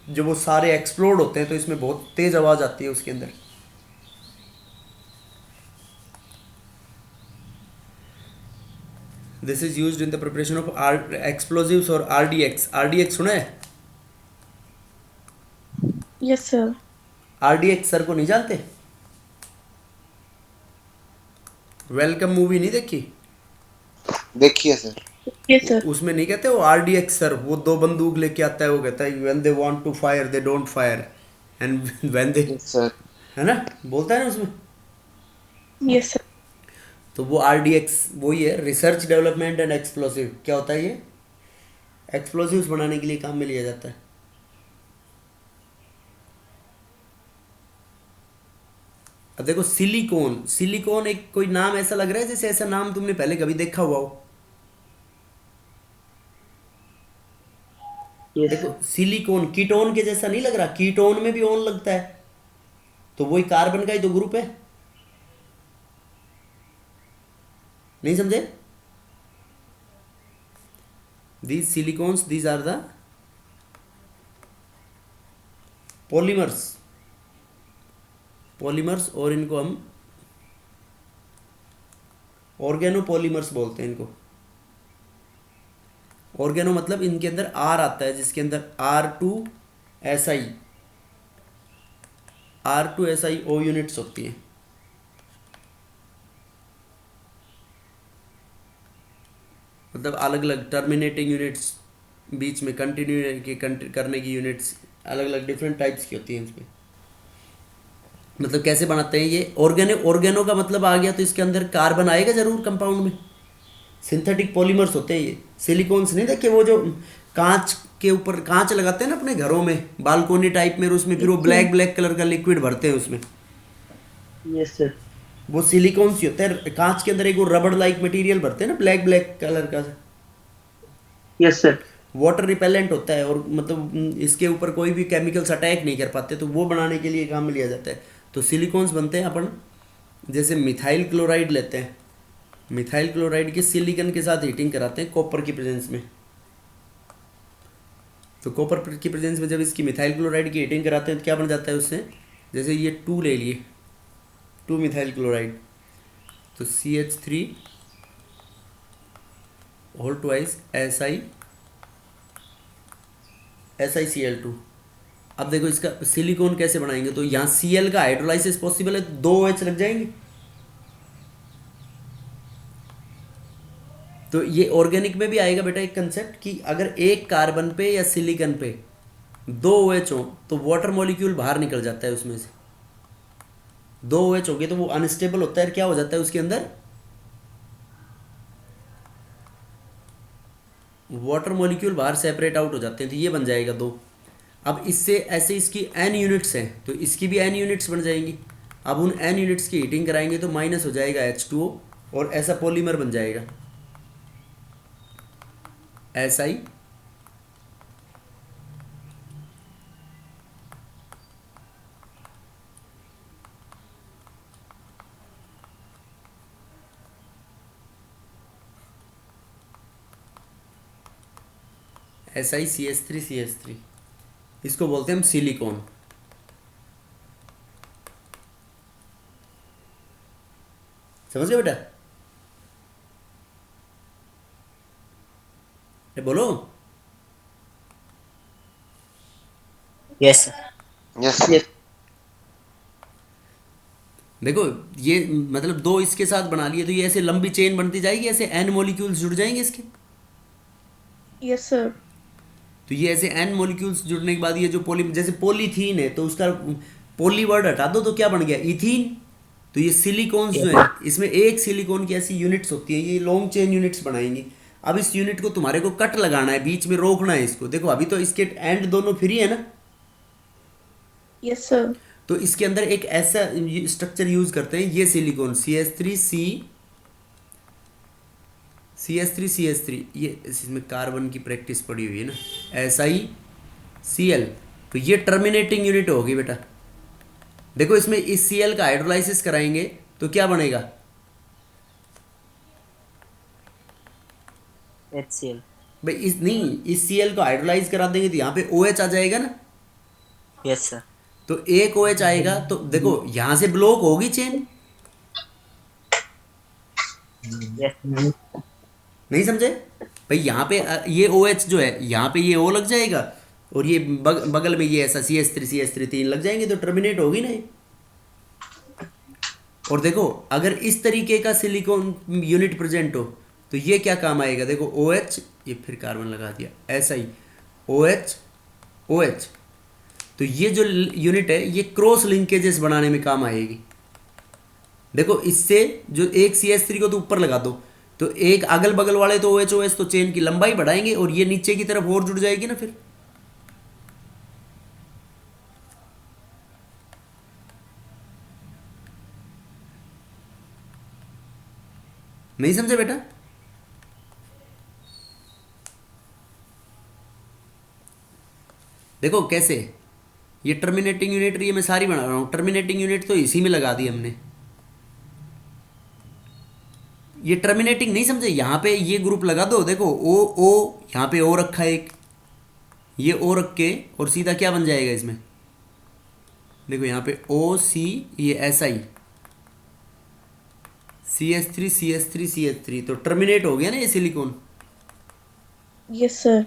जब वो सारे एक्सप्लोड होते हैं तो इसमें बहुत तेज आवाज़ आती है उसके अंदर। This is used in the preparation of explosives और RDX सुना है? Yes, sir. RDX सर को नहीं जानते? वेलकम मूवी नहीं देखी? देखिए सर। Yes, sir. उसमें नहीं कहते वो RDX सर, वो दो बंदूक लेके आता है, वो कहता है when they want to fire they don't fire and when they, Yes, sir. है ना, बोलता है ना उसमें। Yes, sir. तो वो RDX वही है, रिसर्च डेवलपमेंट एंड एक्सप्लोसिव। क्या होता है ये? एक्सप्लोसिव्स बनाने के लिए काम में लिया जाता है। अब देखो सिलिकॉन, सिलिकॉन एक कोई नाम ऐसा लग रहा है जैसे ऐसा नाम तुमने पहले कभी देखा हुआ हो। Yes, देखो sir. सिलिकॉन कीटोन के जैसा नहीं लग रहा, कीटोन में भी ओन लगता है, तो वही कार्बन का ही तो ग्रुप है। नहीं समझे? these silicons, these are the polymers, polymers, और इनको हम ऑर्गेनोपॉलीमर्स बोलते हैं इनको। ऑर्गेनो मतलब इनके अंदर आर आता है, जिसके अंदर R2SI, R2SiO यूनिट्स होती हैं। मतलब अलग अलग टर्मिनेटिंग यूनिट्स, बीच में कंटिन्यू करने की यूनिट्स अलग अलग डिफरेंट टाइप्स की होती हैं इसमें। मतलब कैसे बनाते हैं ये ऑर्गेनो, ऑर्गेनो का मतलब आ गया तो इसके अंदर कार्बन आएगा जरूर कंपाउंड में। सिंथेटिक पॉलीमर्स होते हैं ये, सिलिकॉन्स नहीं देखे वो जो कांच के ऊपर कांच लगाते हैं ना अपने घरों में बालकोनी टाइप में, और उसमें फिर वो ब्लैक ब्लैक कलर का लिक्विड भरते हैं उसमें, Yes, sir. वो सिलिकॉन्स ही होते हैं। कांच के अंदर एक वो रबड़ लाइक मटेरियल भरते हैं ना ब्लैक ब्लैक कलर का, Yes, sir. वाटर रिपेलेंट होता है, और मतलब इसके ऊपर कोई भी केमिकल्स अटैक नहीं कर पाते, तो वो बनाने के लिए काम में लिया जाता है। तो सिलिकॉन्स बनते हैं अपन, जैसे मिथाइल क्लोराइड लेते हैं, मिथाइल क्लोराइड के सिलिकॉन के साथ हीटिंग कराते हैं कॉपर की प्रेजेंस में। तो कॉपर की प्रेजेंस में जब इसकी मिथाइल क्लोराइड की हीटिंग कराते हैं तो क्या बन जाता है उससे, जैसे ये 2 ले लिए, 2 मिथाइल क्लोराइड, तो CH3 होल ट्वाइस SiCl2। अब देखो इसका सिलिकॉन कैसे बनाएंगे, तो यहाँ Cl का हाइड्रोलाइसिस पॉसिबल है, 2 OH लग जाएंगे। तो ये ऑर्गेनिक में भी आएगा बेटा एक कंसेप्ट कि अगर एक कार्बन पे या सिलिकॉन पे 2 OH हो तो वाटर मॉलिक्यूल बाहर निकल जाता है उसमें से। 2 OH हो गए तो वो अनस्टेबल होता है, क्या हो जाता है उसके अंदर वाटर मॉलिक्यूल बाहर सेपरेट आउट हो जाते हैं, तो ये बन जाएगा 2। अब इससे ऐसे इसकी n यूनिट्स हैं तो इसकी भी n यूनिट्स बन जाएंगी। अब उन n यूनिट्स की हीटिंग कराएंगे तो माइनस हो जाएगा H2O, और ऐसा पॉलीमर बन जाएगा SI SiCH3CH3, इसको बोलते हैं हम सिलिकॉन। समझ गए बेटा? ये बोलो। Yes sir. Yes, sir. देखो ये मतलब 2 इसके साथ बना लिए तो ये ऐसे लंबी चेन बनती जाएगी, ऐसे n मॉलिक्यूल्स जुड़ जाएंगे इसके। Yes, sir. तो ये ऐसे n मॉलिक्यूल्स जुड़ने के बाद ये जो जैसे पॉलीथीन है तो उसका पॉली वर्ड हटा दो तो क्या बन गया, इथीन। तो ये सिलिकॉन्स जो है इसमें एक सिलिकॉन की ऐसी यूनिट्स होती है, ये लॉन्ग चेन यूनिट्स बनाएंगी। अब इस यूनिट को तुम्हारे को कट लगाना है, बीच में रोकना है इसको। देखो अभी तो इसके एंड दोनों फ्री है ना, Yes, sir. तो इसके अंदर एक ऐसा स्ट्रक्चर यूज करते हैं, ये सिलिकॉन CH3 ये इसमें कार्बन की प्रैक्टिस पड़ी हुई है ना, SiCl। तो ये टर्मिनेटिंग यूनिट होगी बेटा। देखो इसमें इस Cl का हाइड्रोलाइसिस कराएंगे तो क्या बनेगा, HCl। भाई इस नहीं, इस Cl को हाइड्रोलाइज करा देंगे तो यहाँ पे OH आ जाएगा ना। Yes sir. तो एक OH आएगा तो देखो यहाँ से ब्लॉक होगी चेन। यस। नहीं समझे भाई? यहाँ पे ये OH जो है यहाँ पे ये O लग जाएगा, और ये बगल में ये ऐसा CH3 3 लग जाएंगे तो टर्मिनेट होगी ना ये। और देखो अगर इस तरीके का सिलिकॉन यूनिट प्रेजेंट हो तो ये क्या काम आएगा, देखो OH, ये फिर कार्बन लगा दिया, SI OH OH। तो ये जो यूनिट है ये क्रॉस लिंकेजेस बनाने में काम आएगी। देखो इससे जो एक CH3 को तो ऊपर लगा दो, तो एक अगल बगल वाले तो OH OH तो चेन की लंबाई बढ़ाएंगे और ये नीचे की तरफ और जुड़ जाएगी ना फिर। नहीं समझे बेटा? देखो कैसे, ये टर्मिनेटिंग यूनिट, ये मैं सारी बना रहा हूँ, टर्मिनेटिंग यूनिट तो इसी में लगा दी हमने। ये टर्मिनेटिंग नहीं समझे, यहाँ पे ये ग्रुप लगा दो, देखो ओ ओ, यहाँ पे ओ रखा है एक, ये ओ रख के और सीधा क्या बन जाएगा इसमें, देखो यहाँ पे OC, ये SI CH3 CH3 CH3, तो टर्मिनेट हो गया ना ये सिलिकॉन। Yes, sir.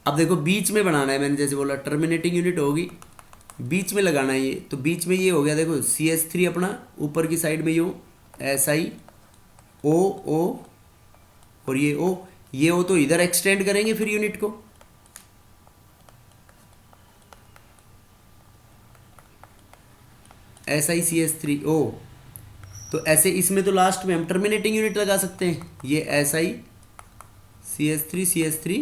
अब देखो बीच में बनाना है, मैंने जैसे बोला टर्मिनेटिंग यूनिट होगी, बीच में लगाना है ये, तो बीच में ये हो गया, देखो CH3 अपना ऊपर की साइड में ये SI O O और ये O, ये O तो इधर एक्सटेंड करेंगे फिर यूनिट को, SI CH3 O। तो ऐसे इसमें तो लास्ट में हम टर्मिनेटिंग यूनिट लगा सकते हैं, ये SI CH3 CH3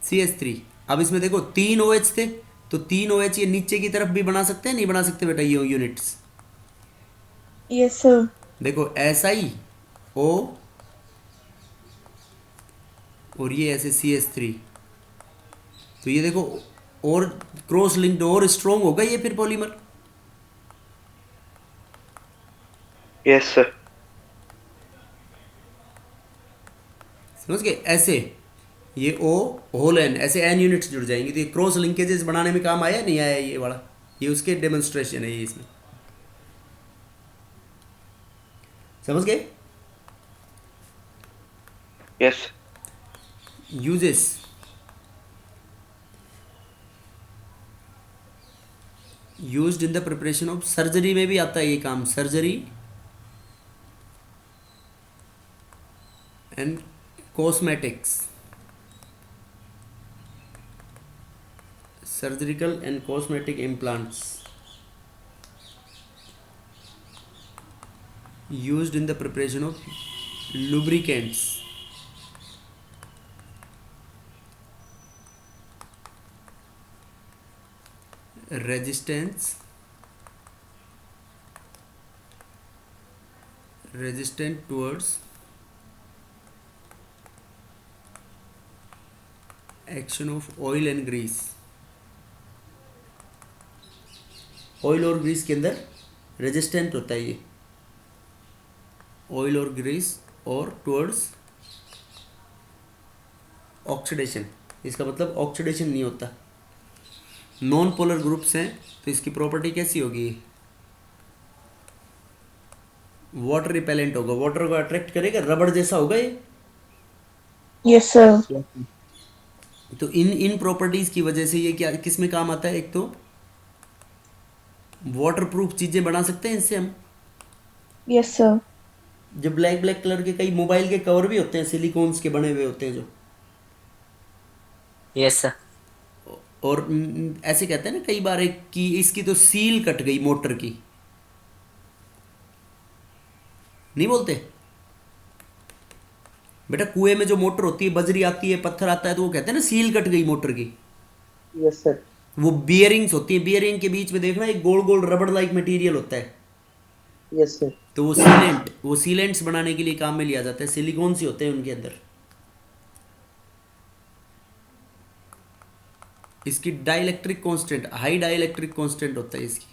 CH3। अब इसमें देखो 3 OH थे, तो 3 OH ये नीचे की तरफ भी बना सकते हैं, नहीं बना सकते बेटा ये यूनिट्स? Yes, sir. देखो SI O और ये ऐसे CH3, तो ये देखो और क्रॉस लिंक्ड और स्ट्रॉन्ग होगा ये फिर पॉलीमर। Yes, sir. समझ गए? ऐसे ये O होल N, ऐसे N यूनिट्स जुड़ जाएंगी, तो ये क्रॉस लिंकेजेस बनाने में काम आया नहीं आया ये वाला, ये उसके डेमोन्स्ट्रेशन है ये इसमें। समझ गए? Yes. Uses, used in the preparation of, surgery में भी आता है ये काम, surgery and cosmetics, surgical and cosmetic implants, used in the preparation of lubricants, resistance, resistant towards action of oil and grease। Oil और ग्रीस के अंदर resistant होता है ये, ऑयल और ग्रीस, और टुवर्ड्स ऑक्सीडेशन, इसका मतलब ऑक्सीडेशन नहीं होता, नॉन पोलर ग्रुप्स हैं, तो इसकी प्रॉपर्टी कैसी होगी, वाटर रिपेलेंट होगा, वाटर को अट्रैक्ट करेगा, रबड़ जैसा होगा ये। Yes, sir. तो इन प्रॉपर्टीज की वजह से ये क्या किस में काम आता है, एक तो वाटर प्रूफ चीजें बना सकते हैं इससे हम। Yes, sir. जब ब्लैक ब्लैक कलर के कई मोबाइल के कवर भी होते हैं सिलिकॉन्स के बने हुए होते हैं जो, यस सर। और ऐसे कहते हैं ना कई बार एक कि इसकी तो सील कट गई मोटर की, नहीं बोलते बेटा, कुएं में जो मोटर होती है, बजरी आती है, पत्थर आता है, तो वो कहते हैं ना सील कट गई मोटर की। Yes, sir. वो बियरिंग्स होती है, बियरिंग के बीच में देखना एक गोल गोल रबड़ लाइक मटेरियल होता है, Yes, sir. तो वो सीलेंट्स बनाने के लिए काम में लिया जाता है, सिलिकॉन से होते हैं उनके अंदर। इसकी dielectric constant, high dielectric constant होता है इसकी,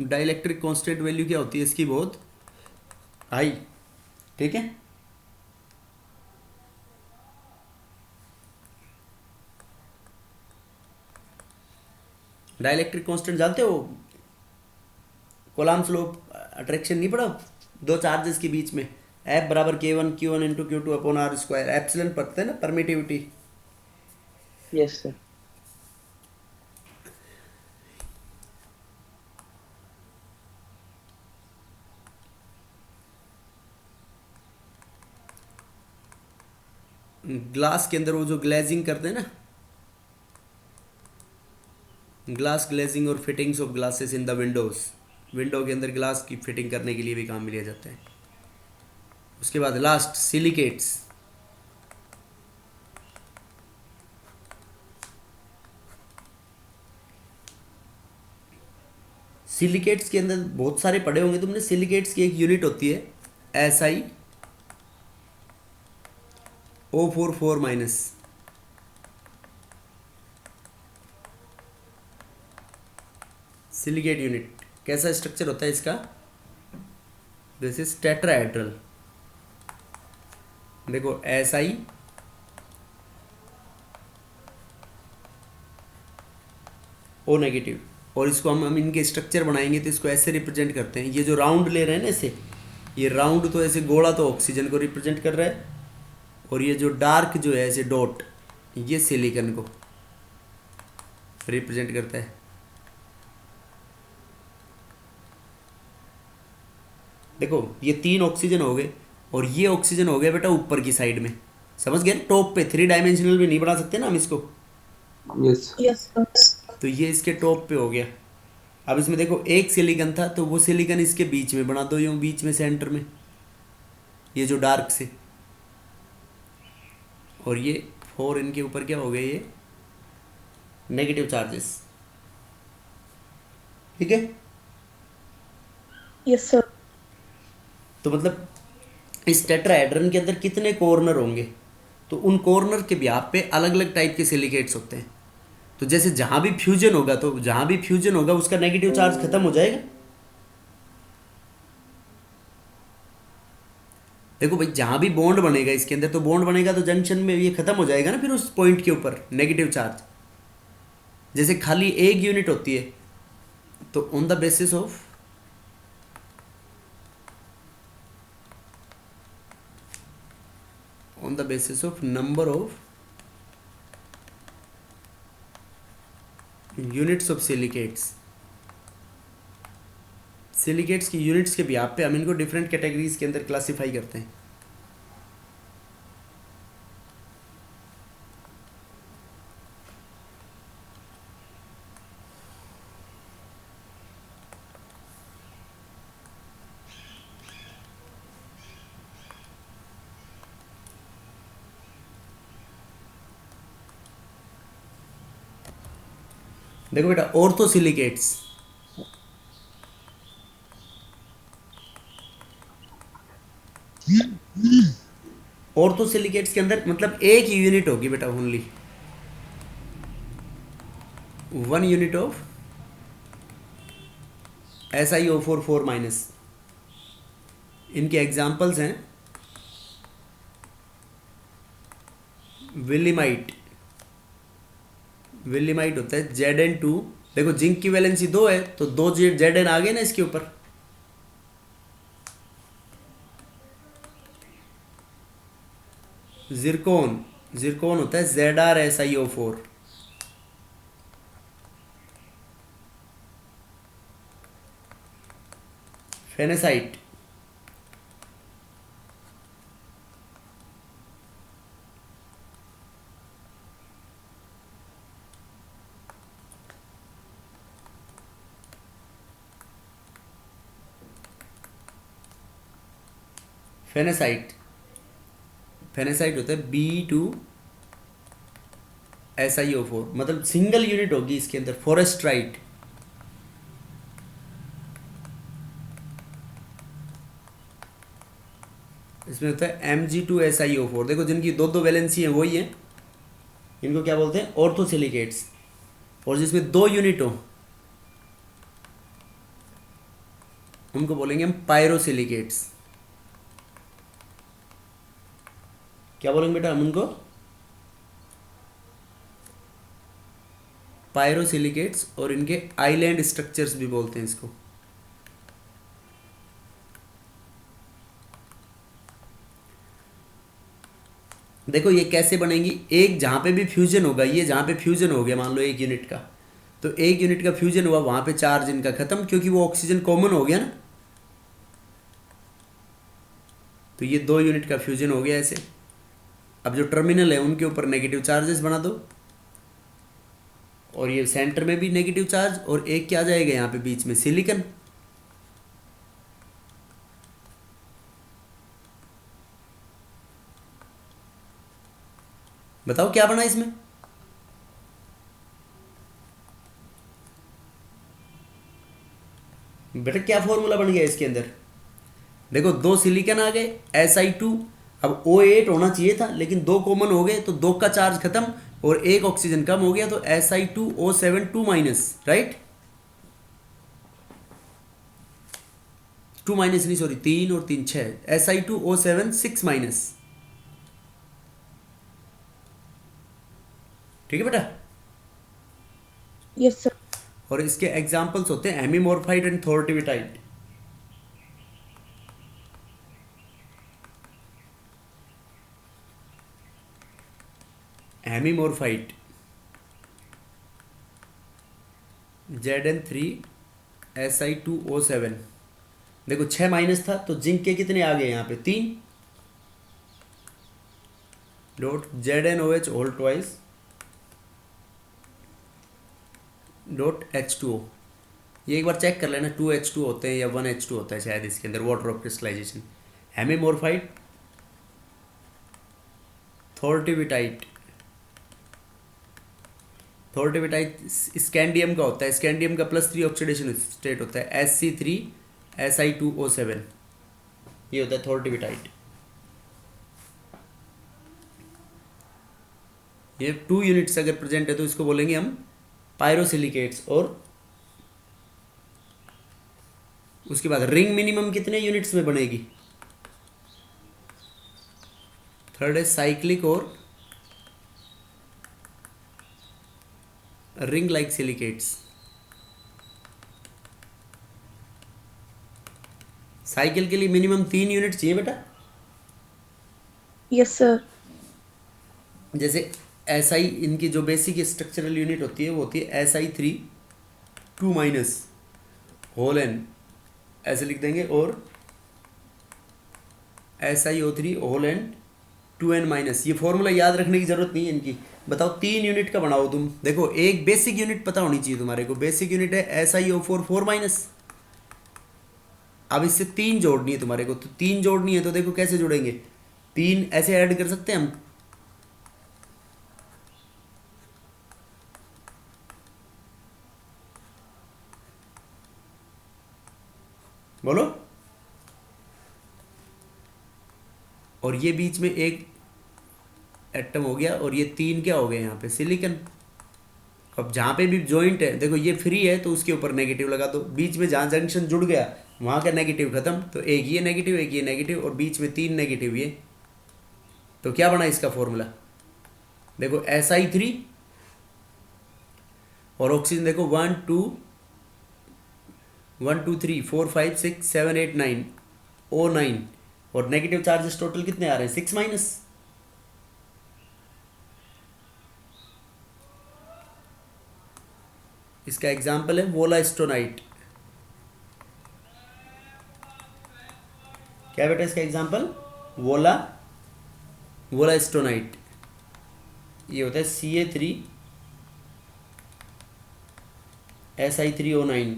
डाइलेक्ट्रिक कांस्टेंट वैल्यू क्या होती है इसकी, बहुत हाई, ठीक है। डाइलेक्ट्रिक कांस्टेंट जानते हो, कोलाम्स लॉ अट्रैक्शन नहीं पढ़ा, दो चार्जेस के बीच में F बराबर K1 Q1 into Q2 upon R square, epsilon पढ़ते हैं ना, परमिटिविटी। Yes, sir. ग्लास के अंदर वो जो ग्लेजिंग करते हैं ना, ग्लास ग्लेजिंग और fittings of glasses in the Windows, window के अंदर ग्लास की फिटिंग करने के लिए भी काम में लिया जाता है। उसके बाद लास्ट सिलिकेट्स। सिलिकेट्स के अंदर बहुत सारे पढ़े होंगे तुमने। सिलिकेट्स की एक यूनिट होती है SiO44-। सिलिकेट यूनिट कैसा स्ट्रक्चर होता है इसका? This is tetrahedral. देखो SiO-, और इसको हम इनके स्ट्रक्चर बनाएंगे तो इसको ऐसे रिप्रेजेंट करते हैं। ये जो राउंड ले रहे हैं ना ऐसे, ये राउंड तो ऐसे गोला तो ऑक्सीजन को रिप्रेजेंट कर रहा है, और ये जो डार्क जो है ऐसे डॉट, ये सिलिकॉन को रिप्रेजेंट करता है। देखो ये 3 ऑक्सीजन हो गए, और ये ऑक्सीजन हो गया बेटा ऊपर की साइड में, समझ गए? टॉप पे 3 डायमेंशनल भी नहीं बना सकते ना हम इसको, Yes. Yes, sir. तो ये इसके टॉप पे हो गया। अब इसमें देखो एक सिलिकॉन था, तो वो सिलिकॉन इसके बीच में बना दो, यूँ बीच में सेंटर में, ये जो डार्क से, और ये 4 इनके ऊपर क्या हो गए, ये नेगेटिव चार्जेस। ठीक है? Yes, sir. तो मतलब इस टेट्राहेड्रन के अंदर कितने कॉर्नर होंगे, तो उन कॉर्नर के ब्याह पे अलग अलग टाइप के सिलिकेट्स होते हैं। तो जैसे जहाँ भी फ्यूजन होगा, तो जहाँ भी फ्यूजन होगा उसका नेगेटिव चार्ज खत्म हो जाएगा। देखो भाई, जहाँ भी बॉन्ड बनेगा इसके अंदर, तो बॉन्ड बनेगा तो जंक्शन में ये खत्म हो जाएगा ना फिर उस पॉइंट के ऊपर नेगेटिव चार्ज। जैसे खाली एक यूनिट होती है, तो on the basis of number of units of silicates, silicates की यूनिट्स के ब्याह पे हम इनको डिफरेंट कैटेगरीज के अंदर क्लासिफाई करते हैं। देखो बेटा, ऑर्थोसिलिकेट्स, ऑर्थोसिलिकेट्स के अंदर मतलब एक ही यूनिट होगी बेटा, ओनली 1 यूनिट ऑफ SiO44-। इनके एग्जाम्पल्स हैं विलिमाइट, विलिमाइट होता है Zn2। देखो जिंक की वैलेंसी 2 है, तो 2 Zn आ गए ना इसके ऊपर। जिरकोन, जिरकोन होता है ZrSiO4। फेनेसाइट, फेनेसाइट, फेनेसाइट होता है B2SiO4, मतलब सिंगल यूनिट होगी इसके अंदर। फॉरेस्ट्राइट, इसमें होता है Mg2SiO4। देखो जिनकी 2 वैलेंसी है वही है, इनको क्या बोलते हैं? ऑर्थोसिलिकेट्स। और जिसमें 2 यूनिट हो उनको बोलेंगे हम पायरोसिलिकेट्स। क्या बोलेंगे बेटा हम उनको? पायरोसिलिकेट्स, और इनके आइलैंड स्ट्रक्चर्स भी बोलते हैं इसको। देखो ये कैसे बनेंगी, एक जहां पे भी फ्यूजन होगा, ये जहां पे फ्यूजन हो गया मान लो 1 यूनिट का, तो 1 यूनिट का फ्यूजन हुआ, वहां पे चार्ज इनका खत्म, क्योंकि वो ऑक्सीजन कॉमन हो गया ना। तो ये 2 यूनिट का फ्यूजन हो गया ऐसे, अब जो टर्मिनल है उनके ऊपर नेगेटिव चार्जेस बना दो, और ये सेंटर में भी नेगेटिव चार्ज, और एक क्या जाएगा यहाँ पे बीच में, सिलिकॉन। बताओ क्या बना इसमें। बेटा क्या फॉर्मूला बन गया इसके अंदर, देखो दो सिलिकॉन आ गए Si2, अब O8 होना चाहिए था लेकिन दो कॉमन हो गए तो दो का चार्ज खत्म और एक ऑक्सीजन कम हो गया, तो Si2O7 2 माइनस, राइट, 2 माइनस नहीं सॉरी, 3 और 3 6, Si2O7 6 माइनस। ठीक है बेटा। Yes, sir. और इसके एग्जाम्पल्स होते हैं हेमीमॉर्फाइड एंड थोरटिविटाइड। हेमीमॉर्फाइड Zn3Si2O7, देखो 6 माइनस था तो जिंक के कितने आ गए यहाँ पे 3, dot ZnOH whole twice dot H2O। ये एक बार चेक कर लेना 2H2 होते हैं या 1H2 होता है शायद इसके अंदर, वाटर ऑफ क्रिस्टलाइजेशन। हेमीमॉर्फाइड थोरटिविटाइट, थोरटिविटाइट स्कैंडियम का होता है, स्कैंडियम का +3 ऑक्सीडेशन स्टेट होता है Sc3Si2O7, ये होता है थोरटिविटाइट। ये 2 यूनिट्स अगर प्रेजेंट है तो इसको बोलेंगे हम पायरोसिलिकेट्स। और उसके बाद रिंग मिनिमम कितने यूनिट्स में बनेगी, थर्ड है साइक्लिक और रिंग लाइक सिलिकेट्स। साइकिल के लिए मिनिमम 3 यूनिट चाहिए बेटा। Yes, sir. जैसे SI, इनकी जो बेसिक स्ट्रक्चरल यूनिट होती है वो होती है Si3 2 माइनस होल n, ऐसे लिख देंगे, और SiO3 whole n 2n minus. ये फॉर्मूला याद रखने की जरूरत नहीं है इनकी। बताओ 3 यूनिट का बनाओ तुम, देखो एक बेसिक यूनिट पता होनी चाहिए तुम्हारे को, बेसिक यूनिट है SiO4 4 माइनस। अब इससे 3 जोड़नी है तुम्हारे को, तो 3 जोड़नी है तो देखो कैसे जोड़ेंगे, 3 ऐसे ऐड कर सकते हैं हम, बोलो। और ये बीच में एक एटम हो गया और ये 3 क्या हो गए यहाँ पे, सिलिकॉन। अब जहाँ पे भी जॉइंट है देखो ये फ्री है तो उसके ऊपर नेगेटिव लगा दो, बीच में जहाँ जंक्शन जुड़ गया वहाँ का नेगेटिव खत्म, तो एक ये नेगेटिव एक ये नेगेटिव और बीच में 3 नेगेटिव ये, तो क्या बना इसका फॉर्मूला, देखो Si3 और ऑक्सीजन देखो 1 2 3 4 5 6 7 8 9 O9, और नेगेटिव चार्जेस टोटल कितने आ रहे हैं 6 माइनस। इसका एग्जाम्पल है वोलास्टोनाइट। क्या बेटा इसका एग्जाम्पल, वोलास्टोनाइट। ये होता है Ca3Si3O9।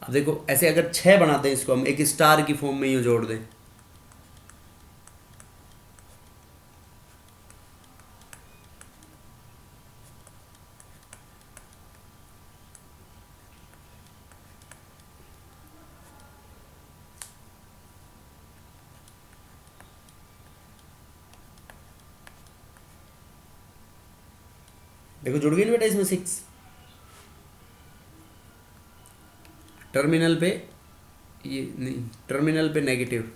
अब देखो ऐसे अगर 6 बनाते हैं इसको हम एक स्टार की फॉर्म में यूँ जोड़ दें, देखो जुड़ गई ना बेटा इसमें 6, टर्मिनल पे ये नहीं, टर्मिनल पे नेगेटिव,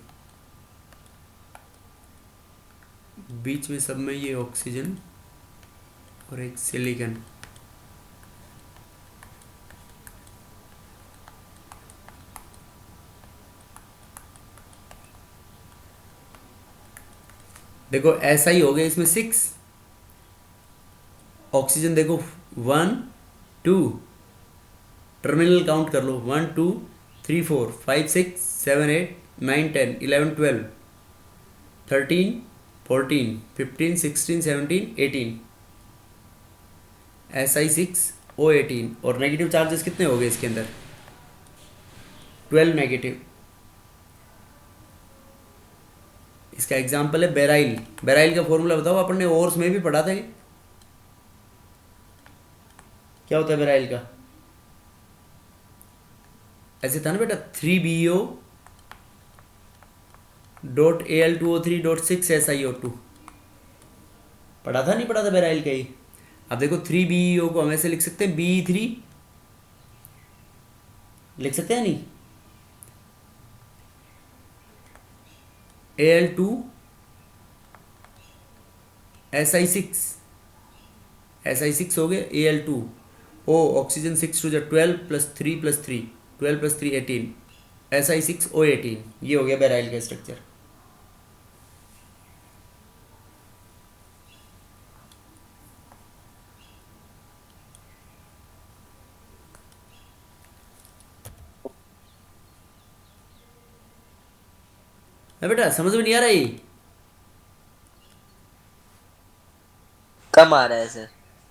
बीच में सब में ये ऑक्सीजन और एक सिलिकॉन। देखो ऐसा ही हो गया इसमें 6, ऑक्सीजन देखो 1 2, टर्मिनल काउंट कर लो 1 2 3 4 5 6 7 8 9 10 11 12, 13, 14, 15, 16, 17, 18, Si6O18 और नेगेटिव चार्जेस कितने हो गए इसके अंदर? 12 नेगेटिव। इसका एग्जाम्पल है बेराइल। बेराइल का फॉर्मूला बताओ, अपन ने ओर्स में भी पढ़ा था ये। क्या होता है बेराइल का? ऐसे था ना बेटा, 3BeO dot Al2O3 dot 6SiO2। पढ़ा था नहीं पढ़ा था बेराइल का ही? अब देखो 3BeO को हम ऐसे लिख सकते हैं, Be3 लिख सकते हैं नहीं, Al2 Si6 हो गए, Al2 O oxygen 6 to 12 plus 3 plus 3, 12 plus 3 18, Si6O18। ये हो गया बेराइल का स्ट्रक्चर। है बेटा, समझ में नहीं आ रहा ये? कम आ रहा है सर।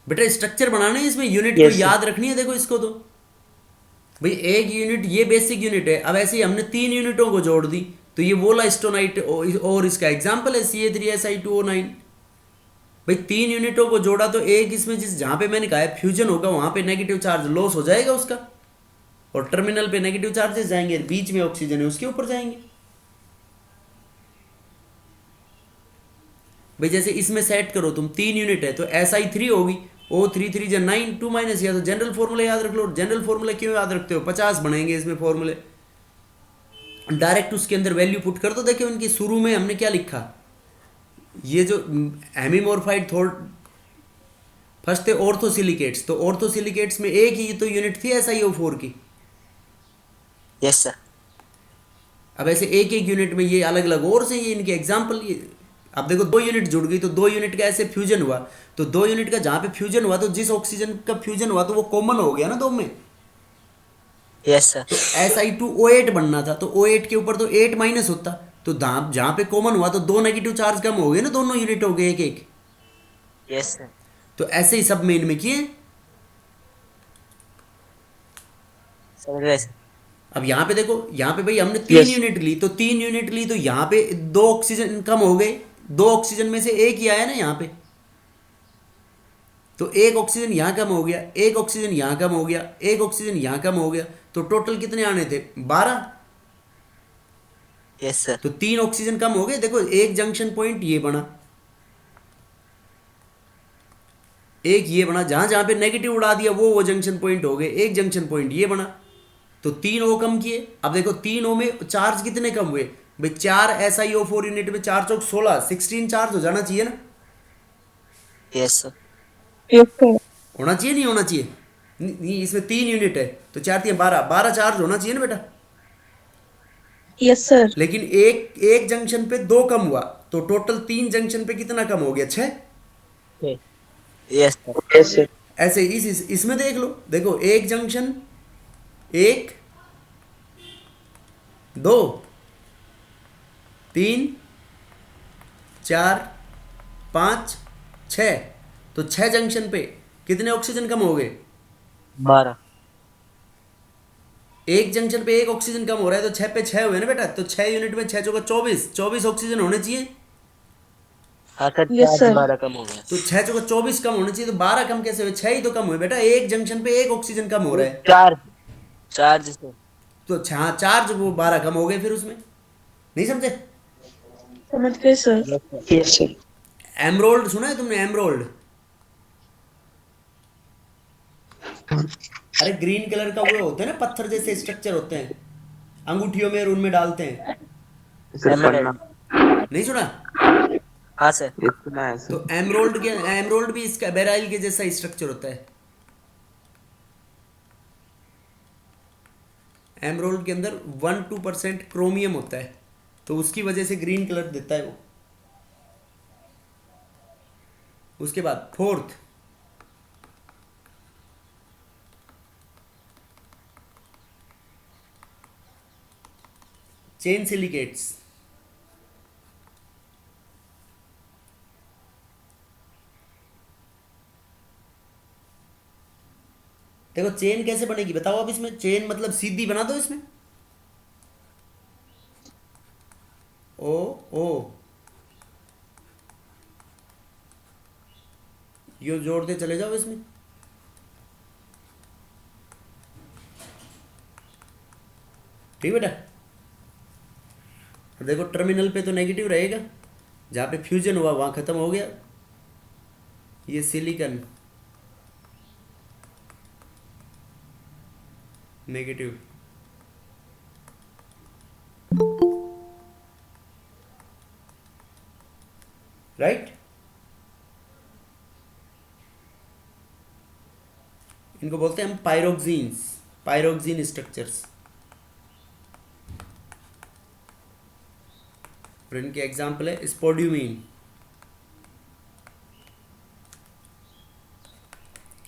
बेटा स्ट्रक्चर बनाना है, इसमें यूनिट को Yes, sir. याद रखनी है। देखो इसको तो भाई एक यूनिट, ये बेसिक यूनिट है। अब ऐसे ही हमने 3 यूनिटों को जोड़ दी, तो ये वोलास्टोनाइट और इसका एग्जाम्पल है Ca3Si2O9। भाई 3 यूनिटों को जोड़ा तो एक इसमें जिस जहाँ पे मैंने कहा है फ्यूजन होगा, वहाँ पे नेगेटिव चार्ज लॉस हो जाएगा उसका, और टर्मिनल पे नेगेटिव चार्जेस जाएंगे, बीच में ऑक्सीजन है उसके ऊपर जाएंगे। भाई जैसे इसमें सेट करो तुम, 3 यूनिट है तो Si3 होगी, O33 जा 9 2 माइनस, या तो जनरल फॉर्मूला याद रख लो। जनरल फॉर्मूला क्यों याद रखते हो? 50 बनेंगे इसमें फॉर्मूले, डायरेक्ट उसके अंदर वैल्यू पुट कर दो। देखिए उनके शुरू में हमने क्या लिखा, ये जो हेमीमोर्फाइड थोड़ फर्स्ट थे ऑर्थोसिलिकेट्स, तो ऑर्थोसिलिकेट्स में एक ही तो यूनिट थी SiO4 की। Yes sir. अब ऐसे एक एक यूनिट में ये अलग अलग और से ये इनके एग्जाम्पल। ये अब देखो 2 यूनिट जुड़ गई तो 2 यूनिट का ऐसे फ्यूजन हुआ, तो 2 यूनिट का जहाँ पे फ्यूजन हुआ तो जिस ऑक्सीजन का फ्यूजन हुआ तो वो कॉमन हो गया ना 2 में। Yes sir. तो Si2O8 बनना था, तो O8 के ऊपर तो 8 माइनस होता, तो जहाँ पे कॉमन हुआ तो 2 नेगेटिव चार्ज कम हो गए ना, दोनों यूनिट हो गए एक एक। Yes sir. तो ऐसे ही सब में इनमें किए। समझ गए सर। अब यहाँ पे देखो, यहाँ पे भाई हमने 3 Yes. यूनिट ली, तो 3 यूनिट ली तो यहाँ पे 2 ऑक्सीजन कम हो गए, 2 ऑक्सीजन में से एक ही आया ना यहाँ पे, तो एक ऑक्सीजन यहाँ कम हो गया, एक ऑक्सीजन यहाँ कम हो गया, एक ऑक्सीजन यहाँ कम हो गया, तो टोटल कितने आने थे? 12। Yes sir. तो 3 ऑक्सीजन कम हो गए। देखो एक जंक्शन पॉइंट ये बना, एक ये बना, जहां जहां पे नेगेटिव उड़ा दिया वो जंक्शन पॉइंट हो गए। एक जंक्शन पॉइंट ये बना, तो 3 O कम किए। अब देखो 3 O में चार्ज कितने कम हुए भाई? 4 SiO4 यूनिट में 4 चौक 16, 16 चार्ज हो जाना चाहिए ना, यस सर। Yes, sir. होना चाहिए नहीं होना चाहिए? नहीं, इसमें 3 यूनिट है तो 4 3 12, 12 चार्ज होना चाहिए ना बेटा। Yes, sir. लेकिन एक एक जंक्शन पे 2 कम हुआ, तो टोटल 3 जंक्शन पे कितना कम हो गया? 6। Yes sir. Yes, sir. ऐसे इसमें देख लो, देखो एक जंक्शन, 1 2 3 4 5 6, तो 6 जंक्शन पे कितने ऑक्सीजन कम हो गए? 12। एक जंक्शन पे एक ऑक्सीजन कम हो रहा है, तो 6 पे 6 हुए ना बेटा, तो 6 यूनिट में 6 चौका 24, 24 ऑक्सीजन होने चाहिए। आकर Yes, चार्ज sir. 12 कम हो गया। तो 6 चौका 24 कम होने चाहिए, तो 12 कम कैसे हुए? 6 ही तो कम हुए बेटा, एक जंक्शन पे एक ऑक्सीजन कम हो रहा है, चार्ज, चार्ज से। तो 4 वो 12 कम हो गए फिर उसमें। नहीं समझे? समझ गए sir. Yes sir. Yes, sir. Emerald सुना है तुमने? एमरोल्ड, अरे ग्रीन कलर का वो होते हैं ना, पत्थर जैसे स्ट्रक्चर होते हैं, अंगूठियों में और उनमें डालते हैं। Sir, emerald. पढ़ना। नहीं सुना? हाँ सर। ये सुना है तो सर। एमरोल्ड भी इसका बेराइल के जैसा स्ट्रक्चर होता है। एमरोल्ड के अंदर 1-2% क्रोमियम होता है, तो उसकी वजह से ग्रीन कलर देता है वो। उसके बाद फोर्थ, चेन सिलिकेट्स। देखो चेन कैसे बनेगी बताओ। अब इसमें चेन मतलब सीधी बना दो इसमें, ओ ओ यो जोड़ते चले जाओ इसमें। ठीक बेटा। देखो टर्मिनल पे तो नेगेटिव रहेगा, जहाँ पे फ्यूजन हुआ वहाँ खत्म हो गया। ये सिलिकॉन नेगेटिव, राइट। इनको बोलते हैं हम पायरोक्सिन्स, पायरोक्सिन स्ट्रक्चर्स। और इनके एग्जाम्पल है स्पोड्यूमीन।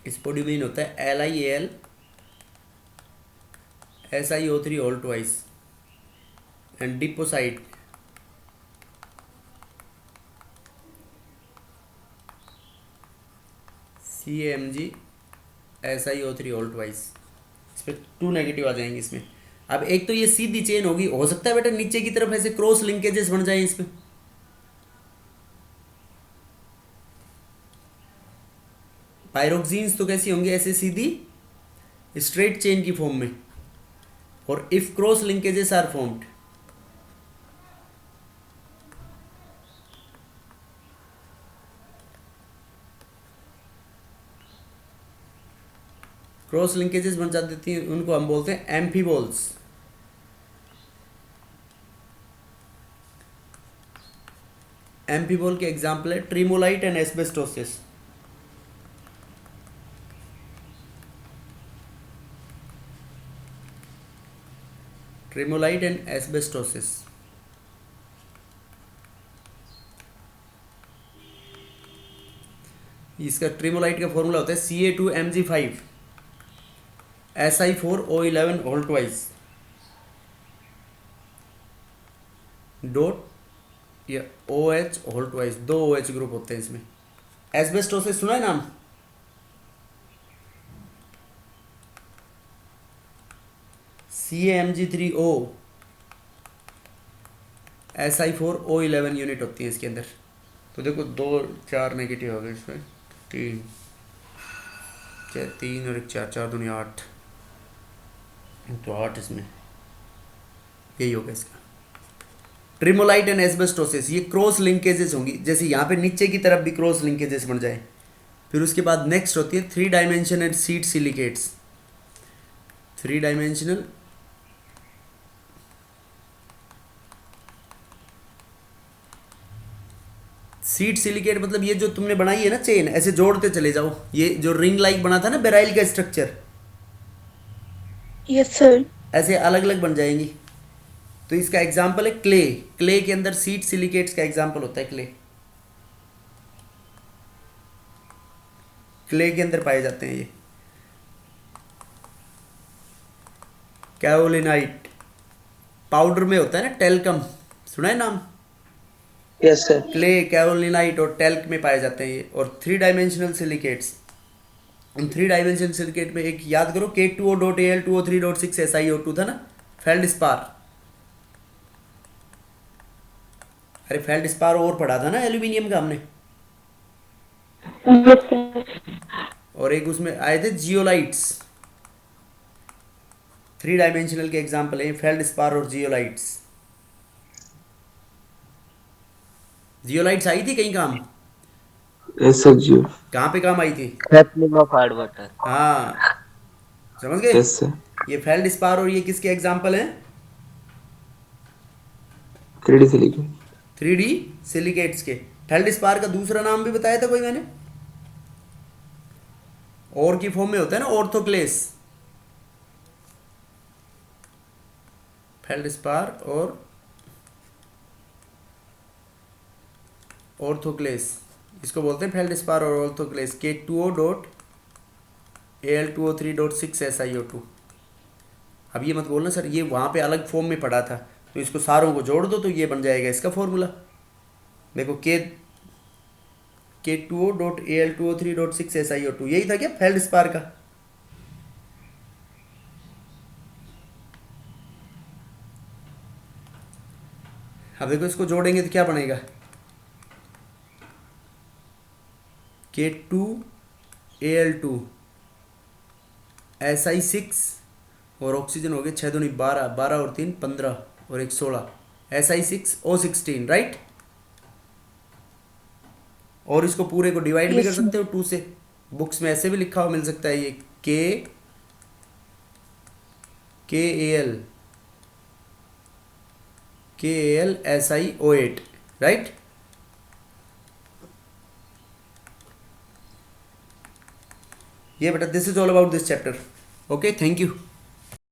स्पोड्यूमीन होता है LiAlSiO3 all twice, and diopside CaMgSiO3 all twice. इस पर 2 नेगेटिव आ जाएंगे इसमें। अब एक तो ये सीधी चेन होगी, हो सकता है बेटा नीचे की तरफ ऐसे क्रॉस लिंकेजेस बन जाए इसमें। पायरोक्सिन्स तो कैसी होंगी, ऐसे सीधी स्ट्रेट चेन की फॉर्म में, और if cross linkages are formed, cross linkages बन जाती हैं, उनको हम बोलते हैं एम्फीबॉल्स। एम्फीबॉल के एग्जाम्पल है tremolite and asbestosis. Tremolite and asbestosis. इसका ट्रिमोलाइट का फॉर्मूला होता है Ca2Mg5 Si4O11 whole twice dot या OH whole twice, 2 OH group होते हैं इसमें। एस्बेस्टोसिस सुना है नाम? CaMg3O Si4O11 यूनिट होती है इसके अंदर। तो देखो 2 4 नेगेटिव हो गए इसमें, 3 और 1 4, 4 दूनी 8, तो 8 इसमें, यही होगा इसका। ट्रिमोलाइट एंड एस्बेस्टोसिस, ये क्रॉस लिंकेजेस होंगी, जैसे यहाँ पे नीचे की तरफ भी क्रॉस लिंकेजेस बन जाए। फिर उसके बाद नेक्स्ट होती है 3 dimensional seed silicates. 3 dimensional seed silicate मतलब ये जो तुमने बनाई है ना चेन, ऐसे जोड़ते चले जाओ। ये जो रिंग लाइक बना था ना बेराइल का स्ट्रक्चर, Yes, sir. ऐसे अलग अलग बन जाएंगी। तो इसका एग्जाम्पल है क्ले। क्ले के अंदर सीड सिलिकेट्स का एग्जाम्पल होता है क्ले। क्ले के अंदर पाए जाते हैं ये। कैओलिनाइट पाउडर में होता है ना, टेल्कम सुना है नाम? Yes, sir. क्ले, कैरोलिनाइट और टेल्क में पाए जाते हैं ये। और 3 डायमेंशनल सिलिकेट्स, उन 3 डायमेंशनल सिलिकेट में एक याद करो K2O.Al2O3.6 SiO2 था ना, फेल्डस्पार। अरे फेल्डस्पार और पढ़ा था ना एल्यूमिनियम का हमने। Yes, sir. और एक उसमें आए थे जियोलाइट्स। 3 डायमेंशनल के एग्जाम्पल हैं फेल्डस्पार और जियोलाइट्स। जियोलाइट्स आई थी कहीं काम? यस सर जी। कहाँ पे काम आई थी? Sapling of hard water. हाँ, समझ गए। Yes sir. ये फेल्डस्पार और ये किसके एग्जाम्पल हैं? 3D silicon. 3D सिलिकेट्स के। फेल्डस्पार का दूसरा नाम भी बताया था कोई मैंने, और की फॉर्म में होता है ना, ऑर्थोक्लेस। फेल्डस्पार और ऑर्थोक्लेस, इसको बोलते हैं फेल्डस्पार और ऑर्थोक्लेस। K2O.Al2O3.6 SiO2। अब ये मत बोलना सर ये वहाँ पे अलग फॉर्म में पड़ा था, तो इसको सारों को जोड़ दो तो ये बन जाएगा इसका फॉर्मूला। देखो K2O.Al2O3.6 SiO2 यही था क्या फेल्डस्पार का? अब देखो इसको जोड़ेंगे तो क्या बनेगा, K2Al2 Si6 और ऑक्सीजन हो गए 6 दूनी 12, 12 और 3 15 और 1 16, Si6O16, राइट। और इसको पूरे को डिवाइड भी कर Yes, sir. सकते हो 2 से, बुक्स में ऐसे भी लिखा हुआ मिल सकता है ये KAL SiO8, राइट। ये बेटा this is all about this chapter. Okay, thank you.